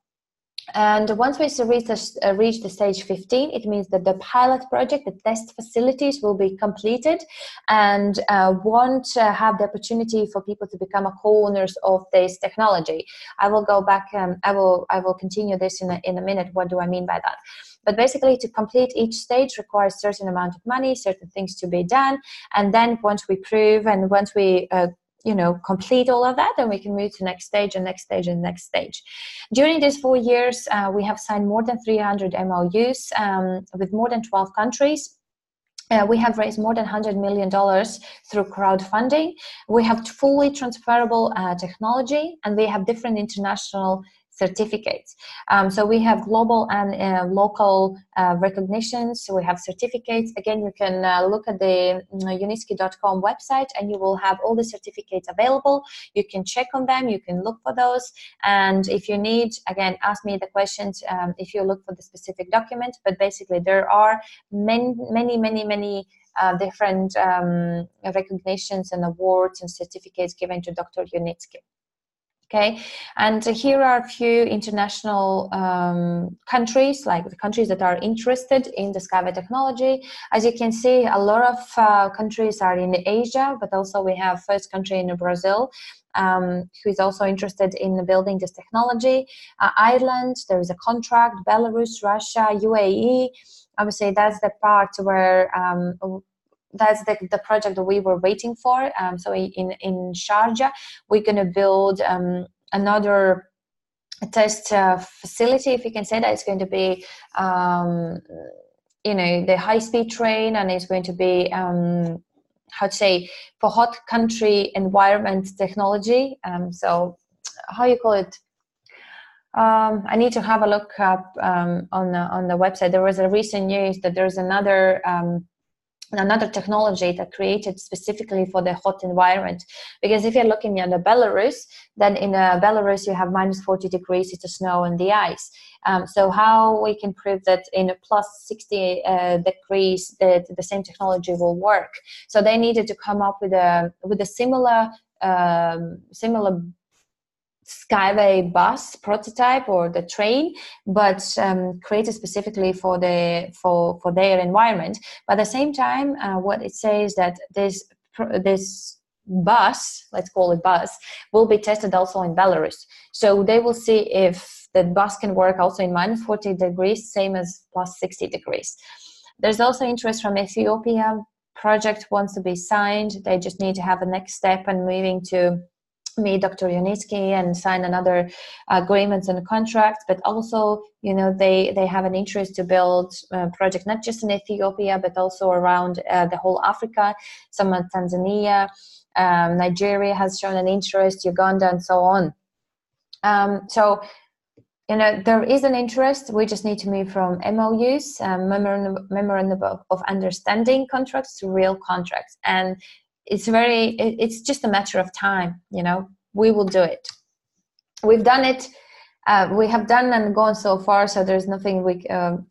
And once we reach the stage 15, it means that the pilot project, the test facilities will be completed, and won't have the opportunity for people to become co-owners of this technology. I will go back. I will continue this in a minute. What do I mean by that? But basically, to complete each stage requires certain amount of money, certain things to be done, and then once we prove and once we complete all of that, then we can move to next stage and next stage and next stage. During these 4 years, we have signed more than 300 MOUs with more than 12 countries. We have raised more than $100 million through crowdfunding. We have fully transferable technology, and we have different international certificates. So we have global and local recognitions. So we have certificates. Again, you can look at the unitsky.com website, and you will have all the certificates available. You can check on them. You can look for those. And if you need, again, ask me the questions if you look for the specific document. But basically, there are many different recognitions and awards and certificates given to Dr. Unitsky. Okay, and here are a few international countries, like the countries that are interested in the Skyway technology. As you can see, a lot of countries are in Asia, but also we have first country in Brazil, who is also interested in building this technology. Ireland, there is a contract, Belarus, Russia, UAE. I would say that's the part where that's the project that we were waiting for. So in Sharjah, we're going to build another test facility, if you can say that. It's going to be, the high-speed train, and it's going to be, how to say, for hot country environment technology. So how you call it? I need to have a look up on the website. There was a recent news that there's another technology that created specifically for the hot environment. Because if you're looking at the Belarus, then in Belarus you have minus 40 degrees, it's the snow and the ice. So how we can prove that in a plus 60 degrees that the same technology will work? So they needed to come up with a similar Skyway bus prototype or the train, but created specifically for their environment. But at the same time, what it says that this bus, let's call it bus, will be tested also in Belarus. So they will see if the bus can work also in minus 40 degrees, same as plus 60 degrees. There's also interest from Ethiopia. Project wants to be signed. They just need to have a next step and moving to meet Dr. Yunitsky and sign another agreements and contracts. But also, they have an interest to build a project not just in Ethiopia, but also around the whole Africa. Some in Tanzania, Nigeria has shown an interest, Uganda, and so on. So there is an interest. We just need to move from MOUs, memorandum of understanding contracts, to real contracts. And it's just a matter of time. We will do it. We've done it. We have done and gone so far, so there's nothing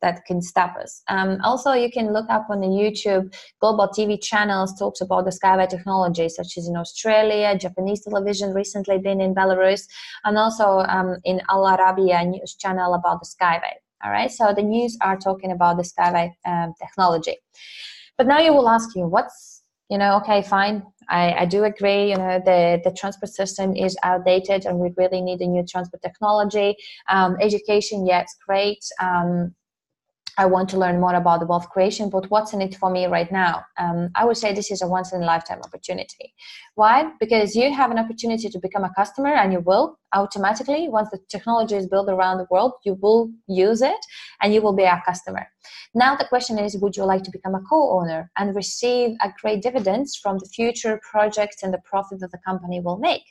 that can stop us. Also, you can look up on the YouTube, global TV channels talks about the Skyway technology, such as in Australia, Japanese television recently been in Belarus, and also in Al Arabiya news channel about the Skyway. All right, so the news are talking about the Skyway technology. But now you will ask you, okay, fine. I do agree, the transport system is outdated and we really need a new transport technology. Education, yeah, it's great. I want to learn more about the wealth creation, but what's in it for me right now? I would say this is a once-in-a-lifetime opportunity. Why? Because you have an opportunity to become a customer, and you will automatically, once the technology is built around the world, you will use it and you will be a customer. Now the question is, would you like to become a co-owner and receive a great dividends from the future projects and the profit that the company will make?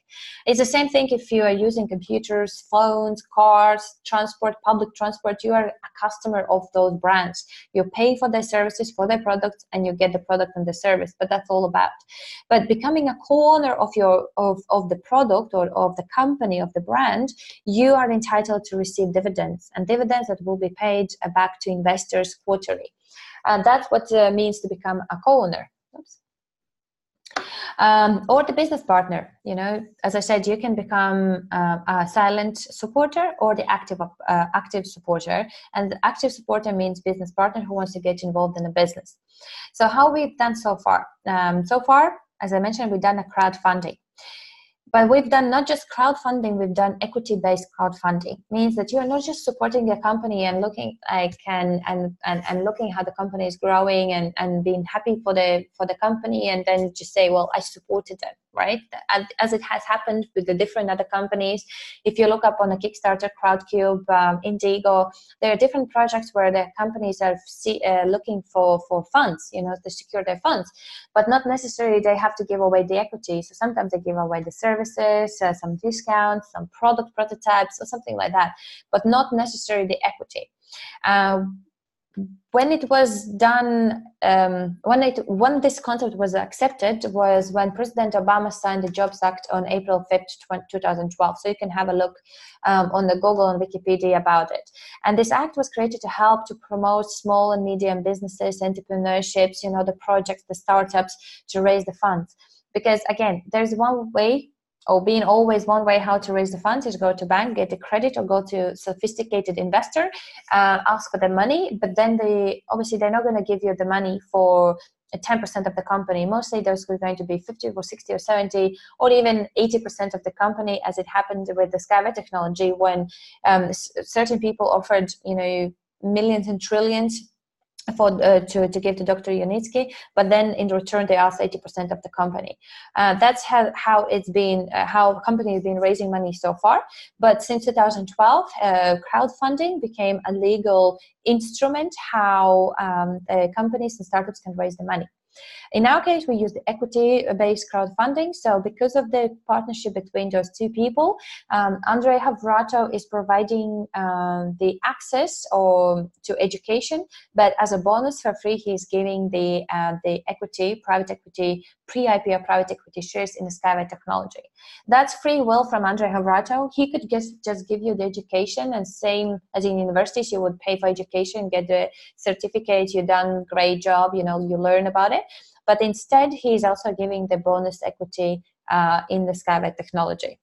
It's the same thing if you are using computers, phones, cars, transport, public transport. You are a customer of those brands. You pay for their services, for their products, and you get the product and the service. But that's all about. But becoming a co-owner of the product or of the company, of the brand, you are entitled to receive dividends, and dividends that will be paid back to investors quarterly. And that's what it means to become a co-owner. Or the business partner. As I said, you can become a silent supporter or the active supporter. And the active supporter means business partner who wants to get involved in a business. So how we've done so far? So far, as I mentioned, we've done a crowdfunding. But we've done not just crowdfunding, we've done equity-based crowdfunding. Means that you are not just supporting a company and looking and looking how the company is growing and being happy for the company, and then just say, well, I supported them, right? As it has happened with the different other companies. If you look up on a Kickstarter, Crowdcube, Indigo, there are different projects where the companies are looking for funds, to secure their funds, but not necessarily they have to give away the equity. So sometimes they give away the services, some discounts, some product prototypes, or something like that, but not necessarily the equity. When it was done, when this concept was accepted was when President Obama signed the Jobs Act on April 5th, 2012. So you can have a look on the Google and Wikipedia about it. And this act was created to help to promote small and medium businesses, entrepreneurships, the projects, the startups, to raise the funds. Because again, there's one way or being always one way how to raise the funds is go to bank, get the credit, or go to sophisticated investor, ask for the money. But then obviously they're not going to give you the money for 10% of the company. Mostly those are going to be 50 or 60 or 70 or even 80% of the company, as it happened with the Skyway technology, when certain people offered, millions and trillions to give to Dr. Yunitsky, but then in return they asked 80% of the company. That's how it's been, how company has been raising money so far. But since 2012, crowdfunding became a legal instrument how companies and startups can raise the money. In our case, we use the equity-based crowdfunding. So because of the partnership between those two people, Andrei Havrato is providing the access to education, but as a bonus for free, he's giving the equity, private equity, pre-IPO private equity shares in the Skyway technology. That's free will from Andrei Havrato. He could just give you the education, and same as in universities, you would pay for education, get the certificate, you've done great job, you learn about it. But instead, he's also giving the bonus equity in the Skyway technology.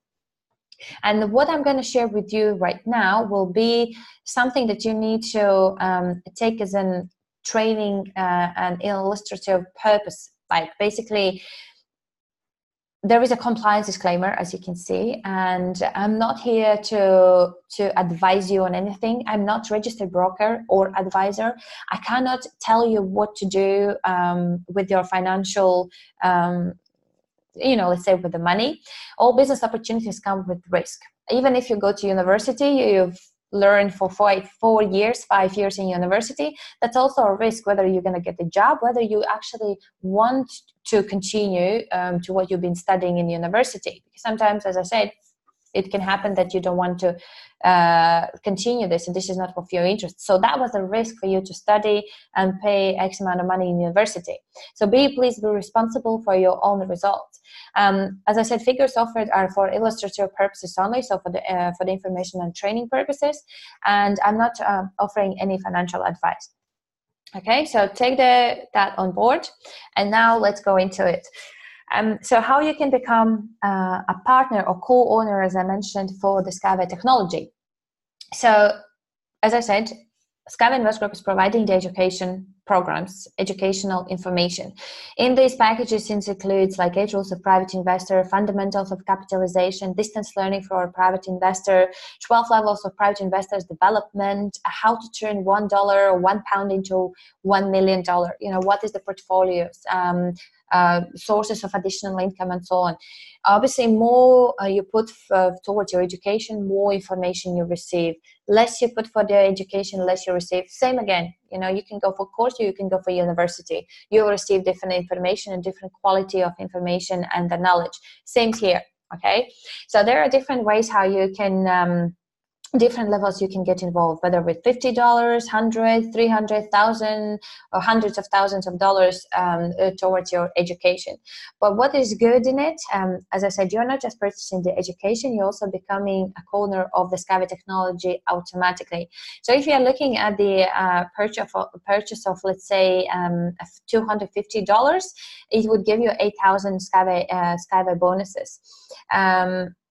And what I'm going to share with you right now will be something that you need to take as a training and illustrative purpose. Like basically, there is a compliance disclaimer, as you can see, and I'm not here to advise you on anything. I'm not a registered broker or advisor. I cannot tell you what to do with your financial, let's say with the money. All business opportunities come with risk. Even if you go to university, you've learned for 4 years, 5 years in university, that's also a risk, whether you're going to get the job, whether you actually want to continue to what you've been studying in university. Because sometimes, as I said, it can happen that you don't want to continue this, and this is not of your interest. So that was a risk for you to study and pay X amount of money in university. So please be responsible for your own results. As I said, figures offered are for illustrative purposes only, so for the information and training purposes, and I'm not offering any financial advice. Okay, so take that on board, and now let's go into it. So how you can become a partner or co-owner, as I mentioned, for the Skyway technology. So, as I said, Skyway Invest Group is providing the education programs, educational information. In these packages, it includes like 8 rules of private investor, fundamentals of capitalization, distance learning for a private investor, 12 levels of private investors development, how to turn $1 or £1 into $1 million. What is the portfolios, sources of additional income, and so on. Obviously, more you put towards your education, more information you receive. Less you put for the education, less you receive. Same again, you can go for course or you can go for university. You will receive different information and different quality of information and the knowledge. Same here, okay? So there are different ways how you can different levels you can get involved, whether with $50, $100, $300,000, or hundreds of thousands of dollars towards your education. But what is good in it, as I said, you're not just purchasing the education, you're also becoming a co-owner of the Skyway technology automatically. So if you're looking at the purchase of, let's say, $250, it would give you 8,000 Skyway bonuses.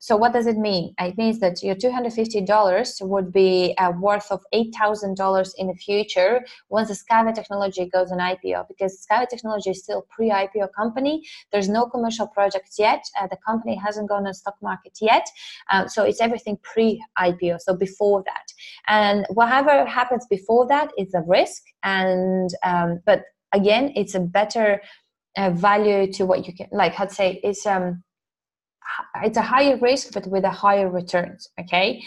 So what does it mean? It means that your $250 would be worth of $8,000 in the future once the Skyway technology goes on IPO, because Skyway technology is still pre-IPO company. There's no commercial projects yet. The company hasn't gone on stock market yet. So it's everything pre-IPO, so before that. And whatever happens before that is a risk. And but again, it's a better value to what you can, like I'd say, it's a higher risk, but with a higher returns, okay?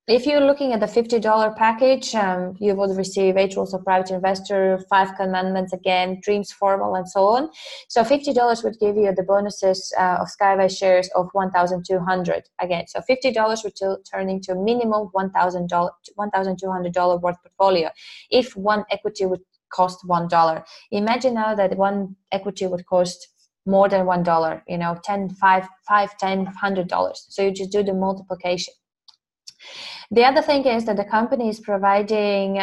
If you're looking at the $50 package, you would receive 8 rules of private investor, 5 commandments again, dreams formal, and so on. So $50 would give you the bonuses of Skyway shares of 1,200 again. So $50 would turn into a minimum $1,200 worth portfolio if one equity would cost $1. Imagine now that one equity would cost more than $1, $10, $5, $10, $100. So you just do the multiplication. The other thing is that the company is providing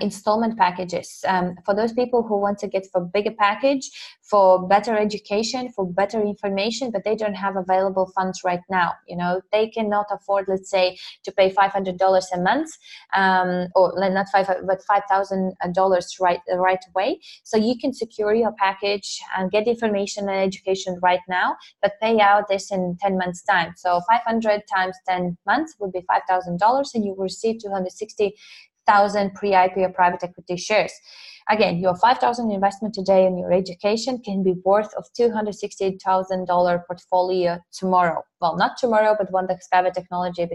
installment packages for those people who want to get for bigger package for better education, for better information, but they don't have available funds right now. You know, they cannot afford, let's say, to pay $500 a month, or not but $5,000 right away. So you can secure your package and get information and education right now, but pay out this in 10 months time. So 500 times 10 months would be $5,000, and you will receive 260,000 pre-IPO private equity shares. Again, your $5,000 investment today in your education can be worth of $260,000 portfolio tomorrow. Well, not tomorrow, but when the Skyway technology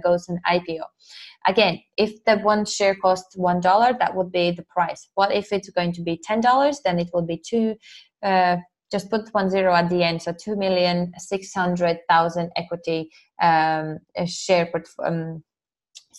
goes in IPO. Again, if the one share costs $1, that would be the price. What if it's going to be $10? Then it will be just put 10 at the end, so 2,600,000 equity share.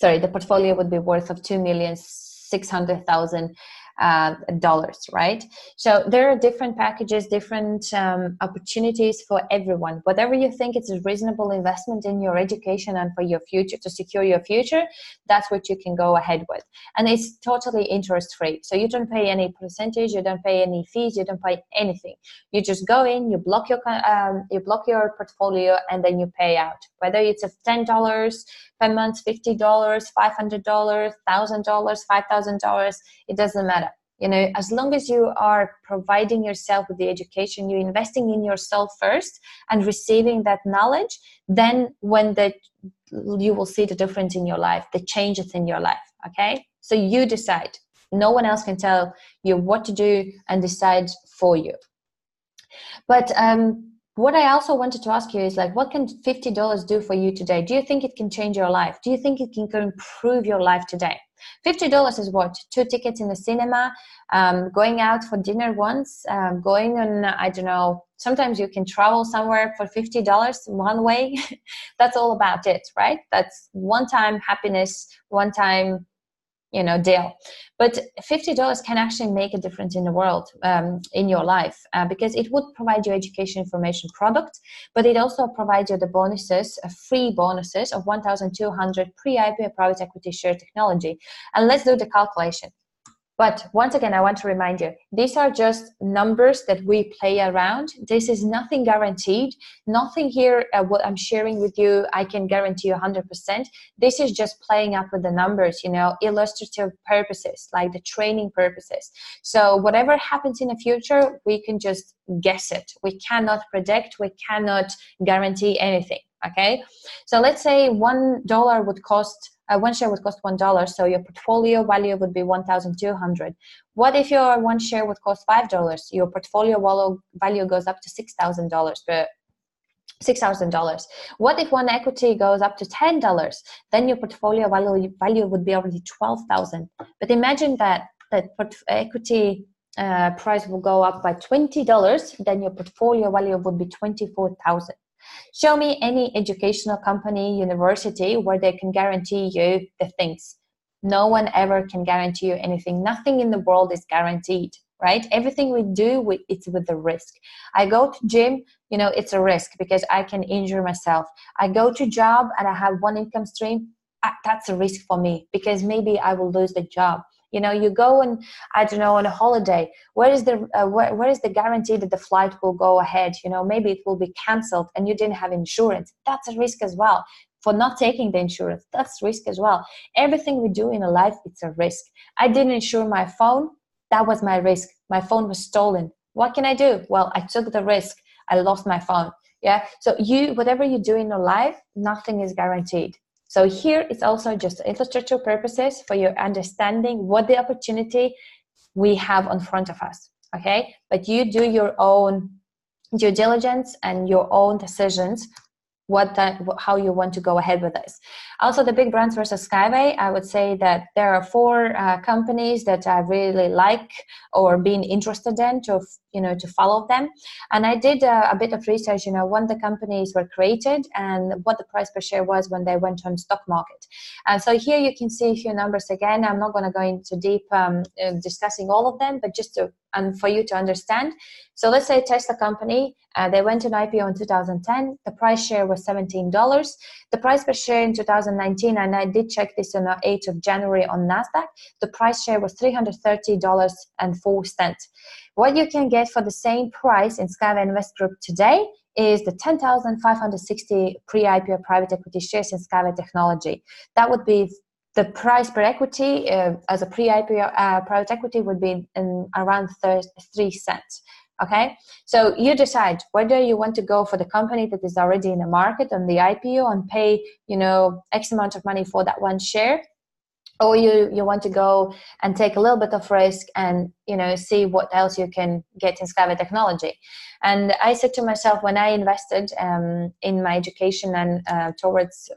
The portfolio would be worth of $2,600,000. Right? So there are different packages, different opportunities for everyone. Whatever you think is a reasonable investment in your education and for your future, to secure your future, that's what you can go ahead with. And it's totally interest free. So you don't pay any percentage, you don't pay any fees, you don't pay anything. You just go in, you block your portfolio, and then you pay out. Whether it's of $10 per month, $50, $500, $1,000, $5,000, it doesn't matter. You know, as long as you are providing yourself with the education, you're investing in yourself first and receiving that knowledge, then you will see the difference in your life, the changes in your life, okay? So you decide. No one else can tell you what to do and decide for you. But what I also wanted to ask you is, like, what can $50 do for you today? Do you think it can change your life? Do you think it can improve your life today? $50 is what? 2 tickets in the cinema, going out for dinner once, going on, I don't know, sometimes you can travel somewhere for $50 one way. That's all about it, right? That's one-time happiness, one-time, you know, deal. But $50 can actually make a difference in the world, in your life, because it would provide you education information product, but it also provides you the bonuses, free bonuses of 1,200 pre-IPO private equity share technology. And let's do the calculation. But once again, I want to remind you, these are just numbers that we play around. This is nothing guaranteed. Nothing here, what I'm sharing with you, I can guarantee you 100%. This is just playing up with the numbers, you know, illustrative purposes, like the training purposes. So whatever happens in the future, we can just guess it. We cannot predict. We cannot guarantee anything, okay? So let's say $1 would cost, one share would cost $1, so your portfolio value would be 1,200. What if your one share would cost $5? Your portfolio value goes up to $6,000. What if one equity goes up to $10? Then your portfolio value would be already 12,000. But imagine that equity price will go up by $20. Then your portfolio value would be 24,000. Show me any educational company, university, where they can guarantee you the things. No one ever can guarantee you anything. Nothing in the world is guaranteed, right? Everything we do, it's with the risk. I go to gym, you know, it's a risk because I can injure myself. I go to job and I have one income stream. That's a risk for me because maybe I will lose the job. You know, you go and, I don't know, on a holiday, where is the guarantee that the flight will go ahead? You know, maybe it will be canceled and you didn't have insurance. That's a risk as well. For not taking the insurance, that's risk as well. Everything we do in a life, it's a risk. I didn't insure my phone. That was my risk. My phone was stolen. What can I do? Well, I took the risk. I lost my phone. Yeah. So whatever you do in your life, nothing is guaranteed. So here it's also just illustrative purposes for your understanding what the opportunity we have in front of us, okay? But you do your own due diligence and your own decisions how you want to go ahead with this. Also, the big brands versus Skyway, I would say that there are 4 companies that I really like or been interested in to follow them. And I did a bit of research, when the companies were created and what the price per share was when they went on stock market. And so here you can see a few numbers again. I'm not going to go into deep discussing all of them, but just to and for you to understand. So let's say Tesla company, they went to an IPO in 2010. The price share was $17. The price per share in 2019, and I did check this on the 8th of January on NASDAQ, the price share was $330.04. What you can get for the same price in Skyway Invest Group today is the 10,560 pre-IPO private equity shares in Skyway Technology. That would be the price per equity as a pre-IPO private equity would be in around 3 cents. Okay, so you decide whether you want to go for the company that is already in the market on the IPO and pay, X amount of money for that one share, or you want to go and take a little bit of risk and see what else you can get in Skyway Technology. And I said to myself, when I invested in my education and towards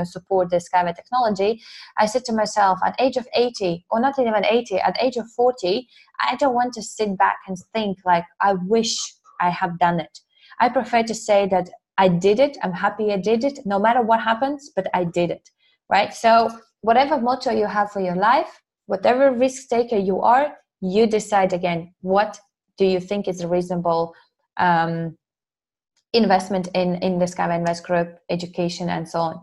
support the Skyway Technology, I said to myself, at age of 80, or not even 80, at age of 40, I don't want to sit back and think like, I wish I have done it. I prefer to say that I did it, I'm happy I did it, no matter what happens, but I did it, right? So whatever motto you have for your life, whatever risk taker you are, you decide again, what do you think is a reasonable investment in the Skyway Invest Group, education, and so on.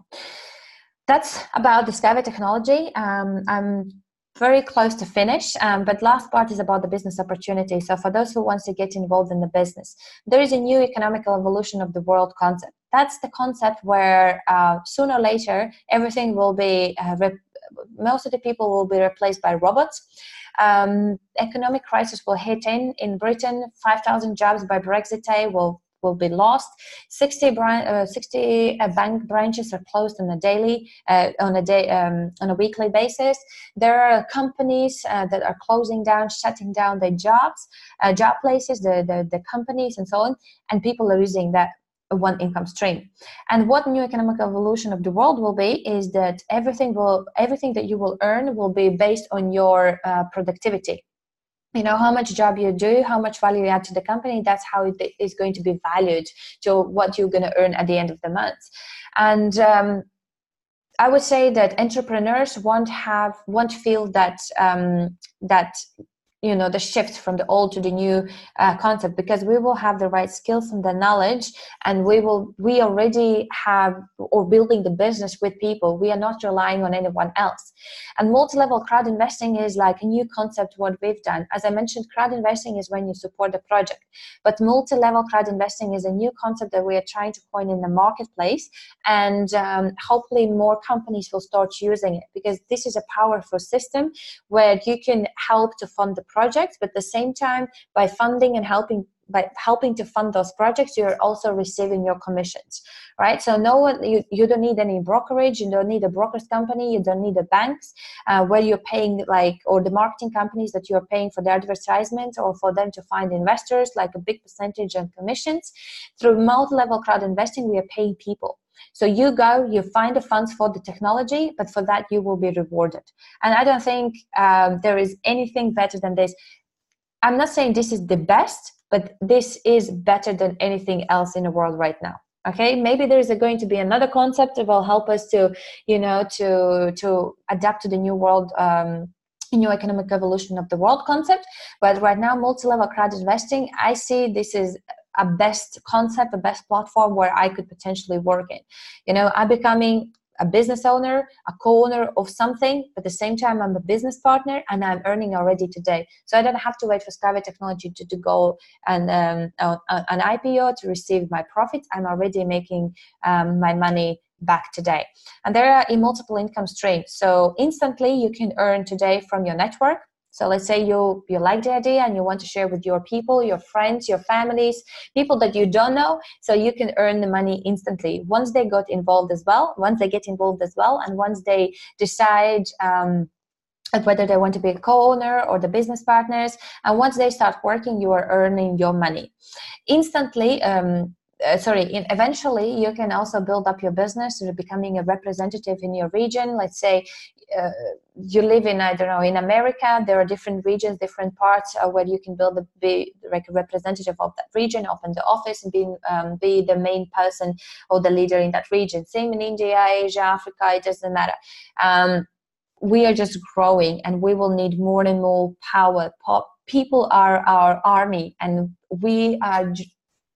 That's about the Skyway Technology. I'm very close to finish, but last part is about the business opportunity. So for those who want to get involved in the business, there is a new economical evolution of the world concept. That's the concept where sooner or later everything will be most of the people will be replaced by robots. Economic crisis will hit in Britain. 5,000 jobs by Brexit Day will be lost. 60 bank branches are closed on a weekly basis. There are companies that are closing down, shutting down their job places, the companies, and so on, and people are using that one income stream. And what new economic evolution of the world will be is that everything that you will earn will be based on your productivity. How much job you do, how much value you add to the company, that's how it is going to be valued to what you're going to earn at the end of the month. And I would say that entrepreneurs won't feel that the shift from the old to the new concept, because we will have the right skills and the knowledge, and we already have, or building the business with people. We are not relying on anyone else. And multi-level crowd investing is like a new concept, what we've done. As I mentioned, crowd investing is when you support the project, but multi-level crowd investing is a new concept that we are trying to coin in the marketplace, and hopefully more companies will start using it, because this is a powerful system where you can help to fund the projects, but at the same time, by funding and helping to fund those projects, you're also receiving your commissions, right? So you don't need any brokerage, you don't need a broker's company, you don't need the banks where you're paying, or the marketing companies that you're paying for the advertisements or for them to find investors, like a big percentage on commissions. Through multi-level crowd investing, we are paying people. So you find the funds for the technology, but for that you will be rewarded. And I don't think there is anything better than this. I'm not saying this is the best, but this is better than anything else in the world right now. Okay, maybe there is going to be another concept that will help us to adapt to the new world, new economic evolution of the world concept. But right now, multi-level crowd investing, I see this is a best concept, a best platform where I could potentially work in. I'm becoming a business owner, a co-owner of something, but at the same time, I'm a business partner and I'm earning already today. So I don't have to wait for Skyway Technology to go and an IPO to receive my profits. I'm already making my money back today. And there are multiple income streams. So instantly you can earn today from your network. So let's say you like the idea and you want to share with your people, your friends, your families, people that you don't know, so you can earn the money instantly once they get involved as well, and once they decide whether they want to be a co-owner or the business partners, and once they start working, you are earning your money instantly. Eventually you can also build up your business to becoming a representative in your region. Let's say you live in, in America, there are different regions, different parts where you can be like a representative of that region, open the office and be the main person or the leader in that region. Same in India, Asia, Africa, it doesn't matter. We are just growing, and we will need more and more people are our army, and we are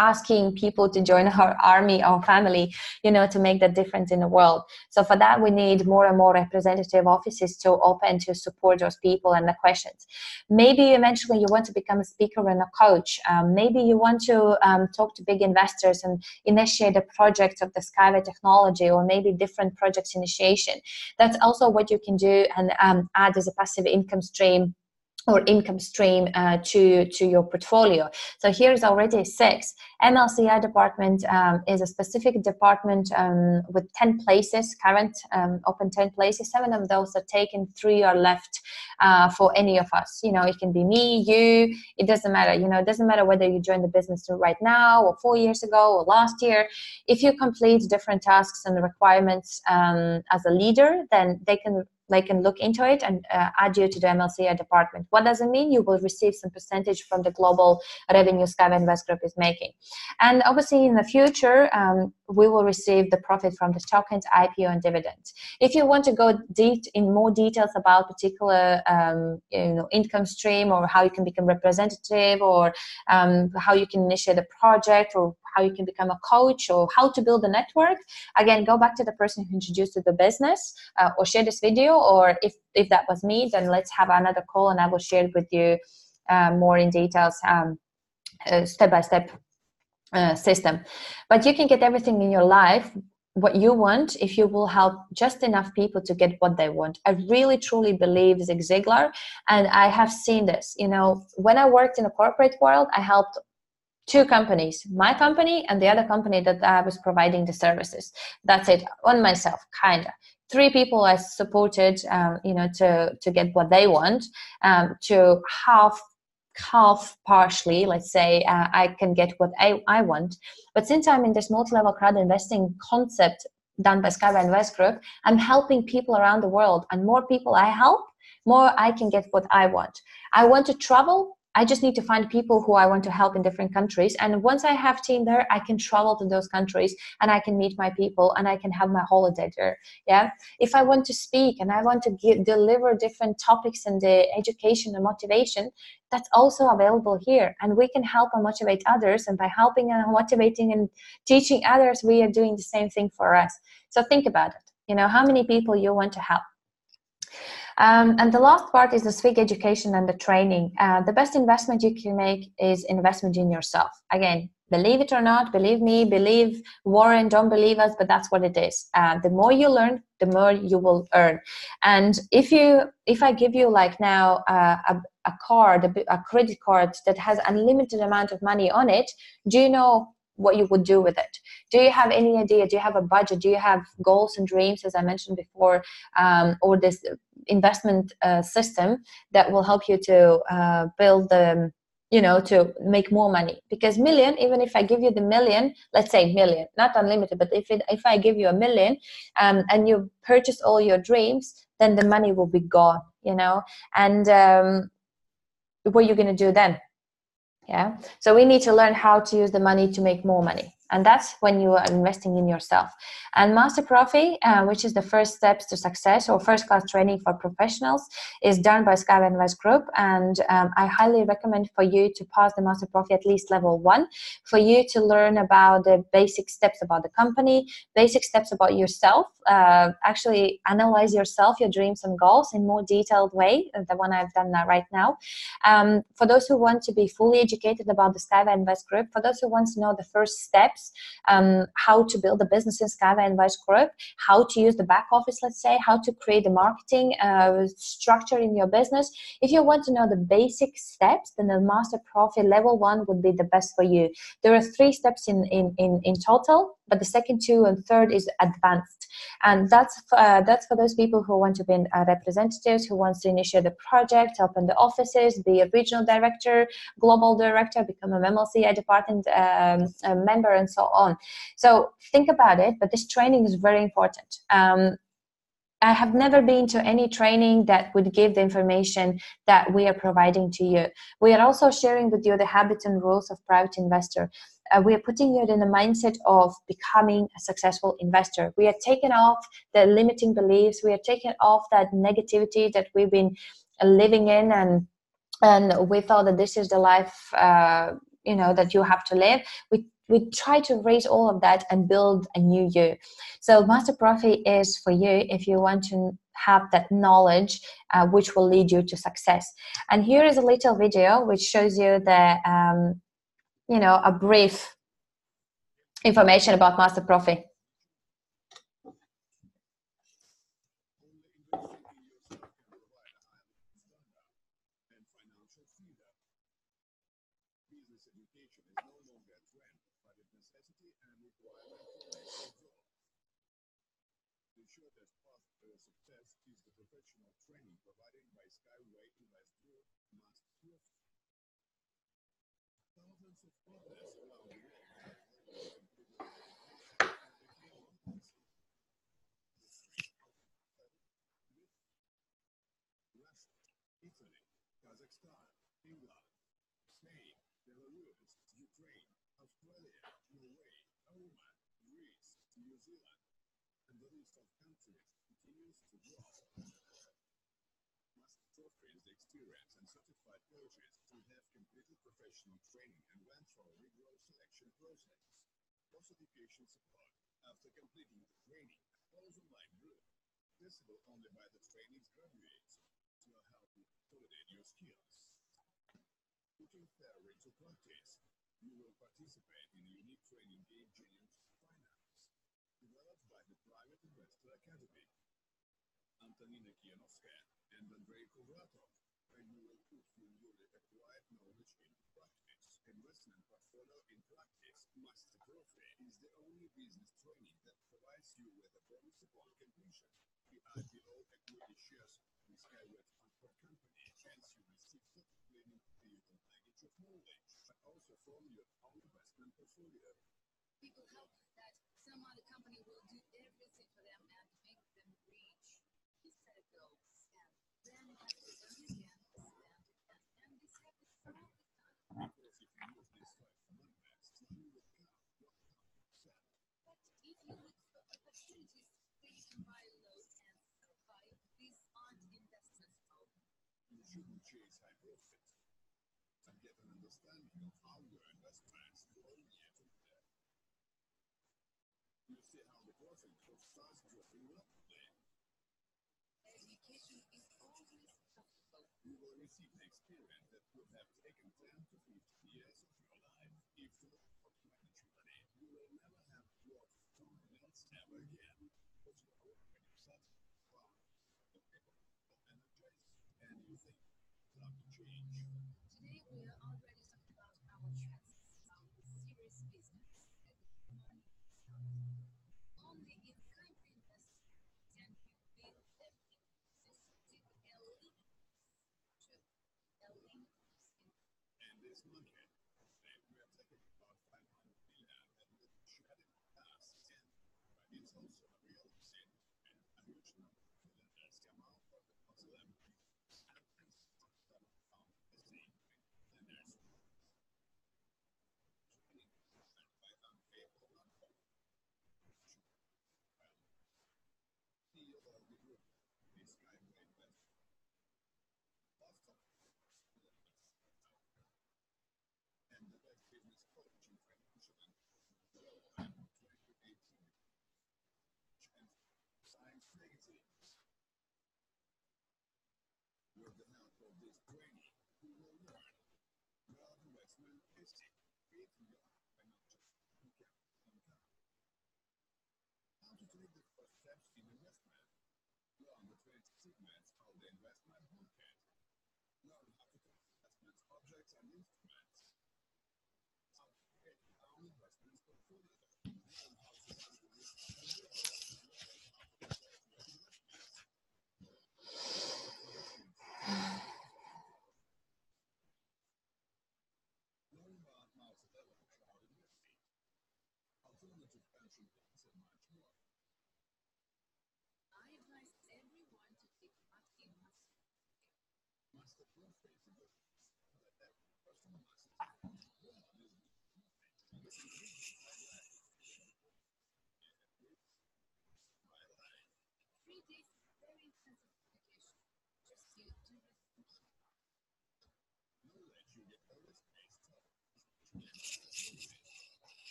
asking people to join our army, our family, to make that difference in the world. So for that, we need more and more representative offices to open to support those people and the questions. Maybe eventually you want to become a speaker and a coach. Maybe you want to talk to big investors and initiate a project of the Skyway technology, or maybe different projects initiation. That's also what you can do and add as a passive income stream to your portfolio. So here's already 6. MLCI department is a specific department with 10 places, current open 10 places. 7 of those are taken, 3 are left for any of us. It can be me, you, it doesn't matter. It doesn't matter whether you joined the business right now or 4 years ago or last year. If you complete different tasks and requirements as a leader, then they can look into it and add you to the MLCI department. What does it mean? You will receive some percentage from the global revenue Skyway Invest Group is making. And obviously in the future, we will receive the profit from the tokens, IPO, and dividends. If you want to go in more details about particular income stream, or how you can become representative, or how you can initiate a project, or how you can become a coach, or how to build a network, again, go back to the person who introduced you to the business, or share this video, or if that was me, then let's have another call and I will share it with you more in details, step-by-step system. But you can get everything in your life what you want if you will help just enough people to get what they want. I really truly believe Zig Ziglar, and I have seen this. When I worked in the corporate world, I helped 2 companies, my company and the other company that I was providing the services. That's it, on myself, kind of. 3 people I supported, to get what they want, to half partially, let's say, I can get what I want. But since I'm in this multi-level crowd investing concept done by Skyway Invest Group, I'm helping people around the world, and more people I help, more I can get what I want. I want to travel. I just need to find people who I want to help in different countries. And once I have team there, I can travel to those countries and I can meet my people and I can have my holiday there. Yeah. If I want to speak and I want to deliver different topics in the education and motivation, that's also available here. And we can help and motivate others. And by helping and motivating and teaching others, we are doing the same thing for us. So think about it. How many people you want to help. And the last part is the SWIG education and the training. The best investment you can make is investment in yourself. Again, believe it or not, believe me, believe Warren, don't believe us, but that's what it is. The more you learn, the more you will earn. And if I give you like now a credit card that has unlimited amount of money on it, do you know what you would do with it? Do you have any idea? Do you have a budget? Do you have goals and dreams, as I mentioned before, or this investment system that will help you to build the, to make more money? Because million, even if I give you the million, let's say million, not unlimited, but if I give you a million and you purchase all your dreams, then the money will be gone, and what are you going to do then? Yeah. So we need to learn how to use the money to make more money. And that's when you are investing in yourself. And Master Profi, which is the first steps to success or first class training for professionals, is done by Skyway Invest Group. And I highly recommend for you to pass the Master Profi at least level 1, for you to learn about the basic steps about the company, basic steps about yourself, actually analyze yourself, your dreams and goals in more detailed way, the one I've done right now. For those who want to be fully educated about the Skyway Invest Group, for those who want to know the first steps, how to build a business in Skyway Invest Group, how to use the back office, let's say, how to create the marketing structure in your business. If you want to know the basic steps, then the Master Profi level 1 would be the best for you. There are 3 steps in total, but the second 2 and third is advanced. And that's for those people who want to be representatives, who wants to initiate a project, open the offices, be a regional director, global director, become a MLCI department member, and so on. So think about it, but this training is very important. I have never been to any training that would give the information that we are providing to you. We are also sharing with you the habits and rules of private investor. We are putting you in the mindset of becoming a successful investor. We are taking off the limiting beliefs. We are taking off that negativity that we've been living in, and and we thought that this is the life that you have to live. We try to erase all of that and build a new you. So Master Profi is for you if you want to have that knowledge which will lead you to success. And here is a little video which shows you the a brief information about Master Profi.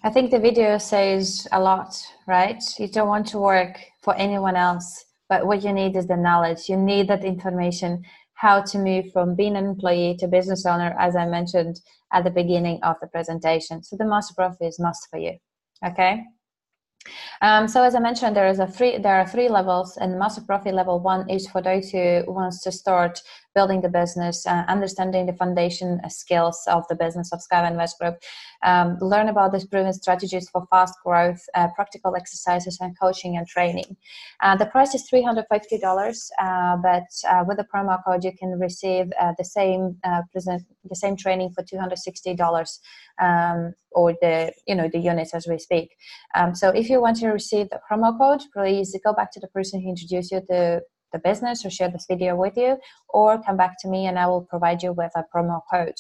I think the video says a lot, right? You don't want to work for anyone else, but what you need is the knowledge. You need that information, how to move from being an employee to business owner, as I mentioned at the beginning of the presentation. So the Master Profi is must for you, okay? So as I mentioned, there are three levels, and Master Profi level 1 is for those who wants to start building the business, understanding the foundation skills of the business of Sky Invest Group, learn about the proven strategies for fast growth, practical exercises and coaching and training. The price is $350, but with the promo code you can receive the same training for $260, or the units as we speak. So if you want to receive the promo code, please go back to the person who introduced you to the business or share this video with you, or come back to me and I will provide you with a promo code.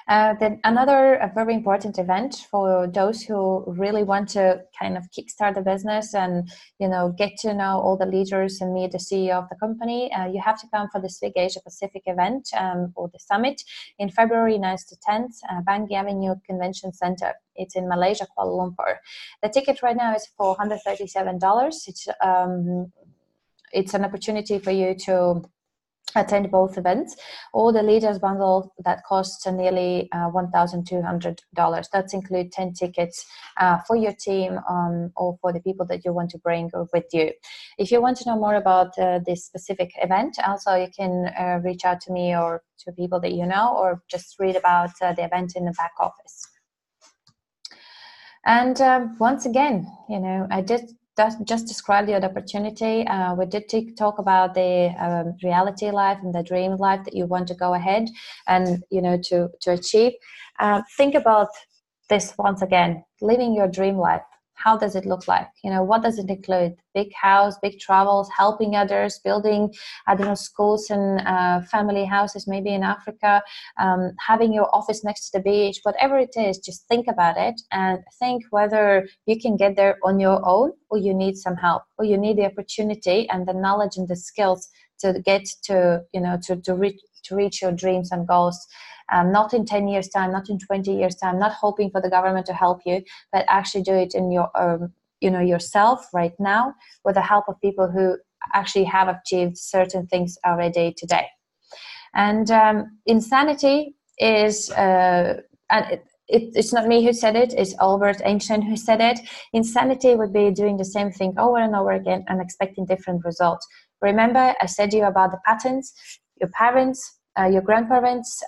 Then another very important event for those who really want to kind of kickstart the business and get to know all the leaders and meet the CEO of the company, you have to come for the SWIG Asia Pacific event, or the summit, in February 9th to 10th, Bangi Avenue Convention Center. It's in Malaysia, Kuala Lumpur. The ticket right now is for $137. It's an opportunity for you to attend both events. All the leaders bundle that costs nearly $1,200. That includes 10 tickets for your team, or for the people that you want to bring with you. If you want to know more about this specific event, also you can reach out to me or to people that you know, or just read about the event in the back office. And once again, I just described the opportunity. We did talk about the reality life and the dream life that you want to go ahead and to achieve. Think about this once again: living your dream life. How does it look like? What does it include? Big house, big travels, helping others, building, schools and family houses, maybe in Africa, having your office next to the beach, whatever it is, just think about it and think whether you can get there on your own, or you need some help, or you need the opportunity and the knowledge and the skills to get to, to reach your dreams and goals. Not in 10 years time, not in 20 years time, not hoping for the government to help you, but actually do it in your yourself right now, with the help of people who actually have achieved certain things already today. And insanity is, and it's not me who said it, it's Albert Einstein who said it. Insanity would be doing the same thing over and over again and expecting different results. Remember, I said to you about the patterns. Your parents, your grandparents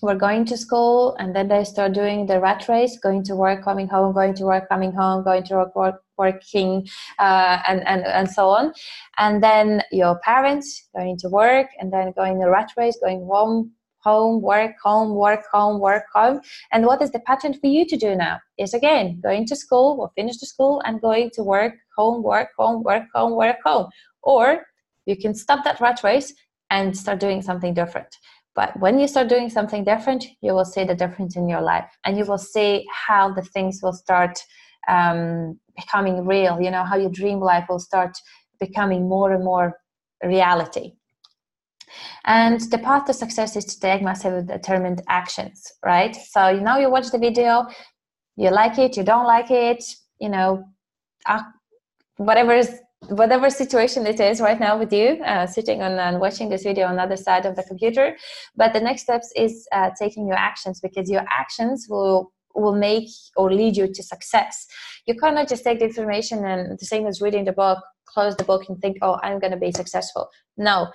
were going to school, and then they start doing the rat race, going to work, coming home, going to work, coming home, going to work, working, and so on. And then your parents going to work, and then going the rat race, going home, work, home, work, home, work, home. And what is the pattern for you to do now? Is again going to school, or finish the school, and going to work, home, work, home, work, home, work, home. Or you can stop that rat race and start doing something different. But when you start doing something different, you will see the difference in your life, and you will see how the things will start becoming real. How your dream life will start becoming more and more reality. And the path to success is to take massive determined actions, right? So now you watch the video, you like it, you don't like it, whatever situation it is right now with you, sitting on and watching this video on the other side of the computer. But the next steps is taking your actions, because your actions will make or lead you to success. You cannot just take the information and the same as reading the book, close the book and think, oh, I'm going to be successful. No,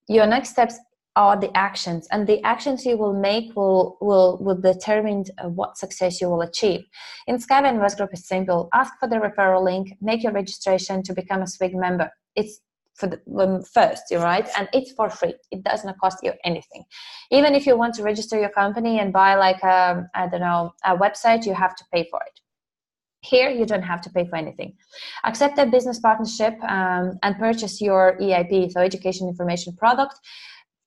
your next steps are the actions, and the actions you will make will determine what success you will achieve. In Sky Invest Group, it's simple. Ask for the referral link, make your registration to become a SWIG member. It's for the first, right? And it's for free. It does not cost you anything. Even if you want to register your company and buy like a website, you have to pay for it. Here, you don't have to pay for anything. Accept a business partnership and purchase your EIP, so Education Information Product.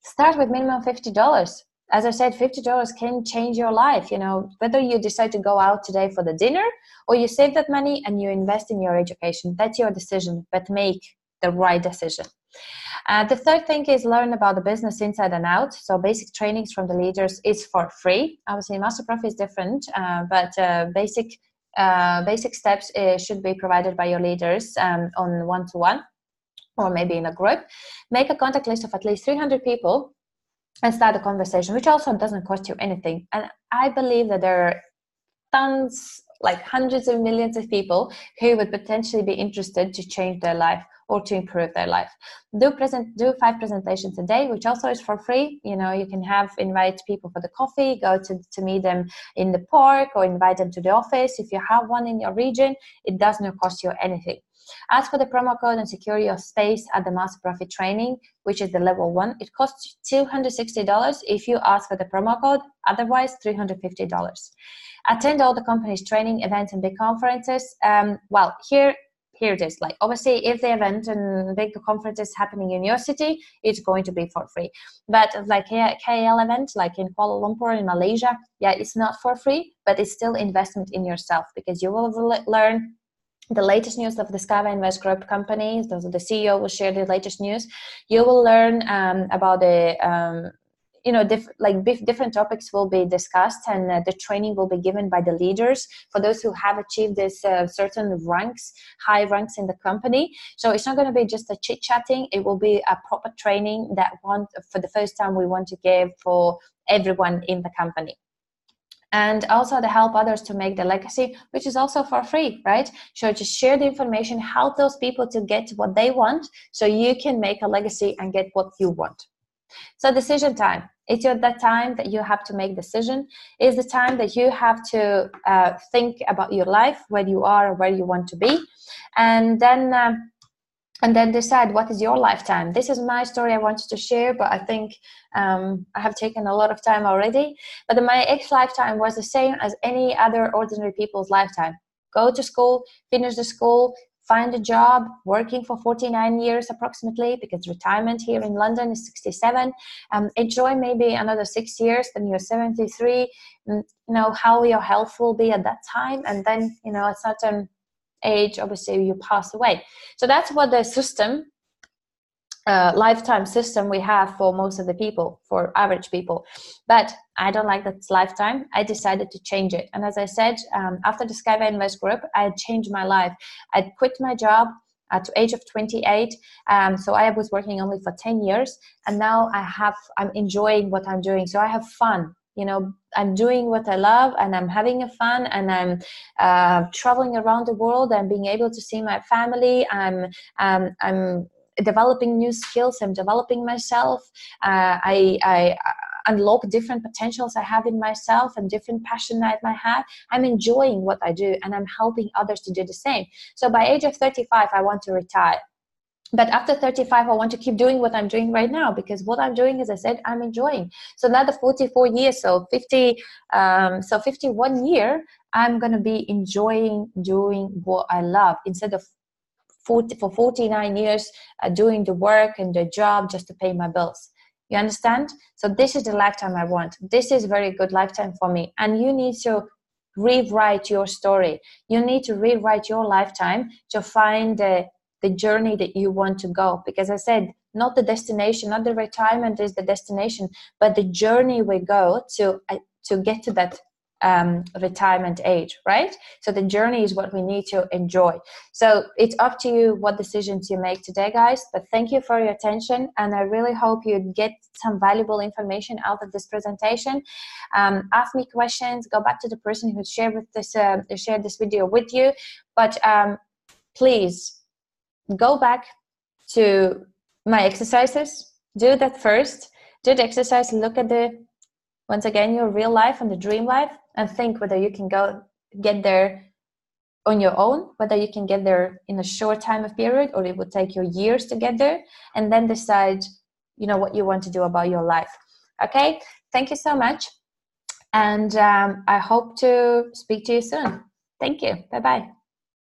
Start with minimum $50. As I said, $50 can change your life. Whether you decide to go out today for the dinner, or you save that money and you invest in your education, that's your decision, but make the right decision. The third thing is learn about the business inside and out. So basic trainings from the leaders is for free. Obviously, Master Profi is different, but basic steps should be provided by your leaders on one-to-one or maybe in a group. Make a contact list of at least 300 people and start a conversation, which also doesn't cost you anything. And I believe that there are tons, like hundreds of millions of people who would potentially be interested to change their life or to improve their life. Do 5 presentations a day, which also is for free. You know, you can invite people for the coffee, go to meet them in the park, or invite them to the office. If you have one in your region, it does not cost you anything. Ask for the promo code and secure your space at the Master Profi training, which is the level 1. It costs $260 if you ask for the promo code, otherwise $350. Attend all the company's training events and big conferences. Well, here it is. Like, obviously, if the event and big conference is happening in your city, it's going to be for free. But like KL event, like in Kuala Lumpur in Malaysia, yeah, it's not for free, but it's still investment in yourself, because you will learn the latest news of the Skava Invest Group companies. The CEO will share the latest news. You will learn about the different topics will be discussed, and the training will be given by the leaders for those who have achieved this certain ranks, high ranks in the company. So it's not going to be just a chit-chatting. It will be a proper training that for the first time we want to give for everyone in the company. And also to help others to make the legacy, which is also for free, right? So just share the information, help those people to get what they want, so you can make a legacy and get what you want. So decision time. It's that time that you have to make decision. It's the time that you have to think about your life, where you are, where you want to be, and then decide what is your lifetime. This is my story I wanted to share, but I think I have taken a lot of time already. But my ex-lifetime was the same as any other ordinary people's lifetime. Go to school, finish the school, find a job, working for 49 years approximately, because retirement here in London is 67. Enjoy maybe another 6 years, then you're 73. You know how your health will be at that time, and then, you know, at certain age, obviously, you pass away. So that's what the system, lifetime system we have for most of the people, for average people. But I don't like that lifetime. I decided to change it. And as I said, after the Skava Invest Group, I changed my life. I quit my job at the age of 28. So I was working only for 10 years. And now I'm enjoying what I'm doing. So I have fun. You know, I'm doing what I love, and I'm having a fun, and I'm traveling around the world and being able to see my family. I'm developing new skills. I'm developing myself. I unlock different potentials I have in myself and different passion I might have. I'm enjoying what I do, and I'm helping others to do the same. So by age of 35, I want to retire. But after 35, I want to keep doing what I'm doing right now, because what I'm doing, as I said, I'm enjoying. So another 44 years, so 51 year, I'm going to be enjoying doing what I love, instead of for 49 years doing the work and the job just to pay my bills. You understand? So this is the lifetime I want. This is a very good lifetime for me. And you need to rewrite your story. You need to rewrite your lifetime to find the journey that you want to go. Because I said, not the destination, not the retirement is the destination, but the journey we go to get to that retirement age, right? So the journey is what we need to enjoy. So it's up to you what decisions you make today, guys. But thank you for your attention, and I really hope you get some valuable information out of this presentation. Ask me questions, go back to the person who shared this video with you, but please go back to my exercises. Do that first. Do the exercise, look at once again, your real life and the dream life, and think whether you can get there on your own, whether you can get there in a short time of period, or it would take you years to get there, and then decide, you know, what you want to do about your life. Okay, thank you so much, and I hope to speak to you soon. Thank you. Bye-bye.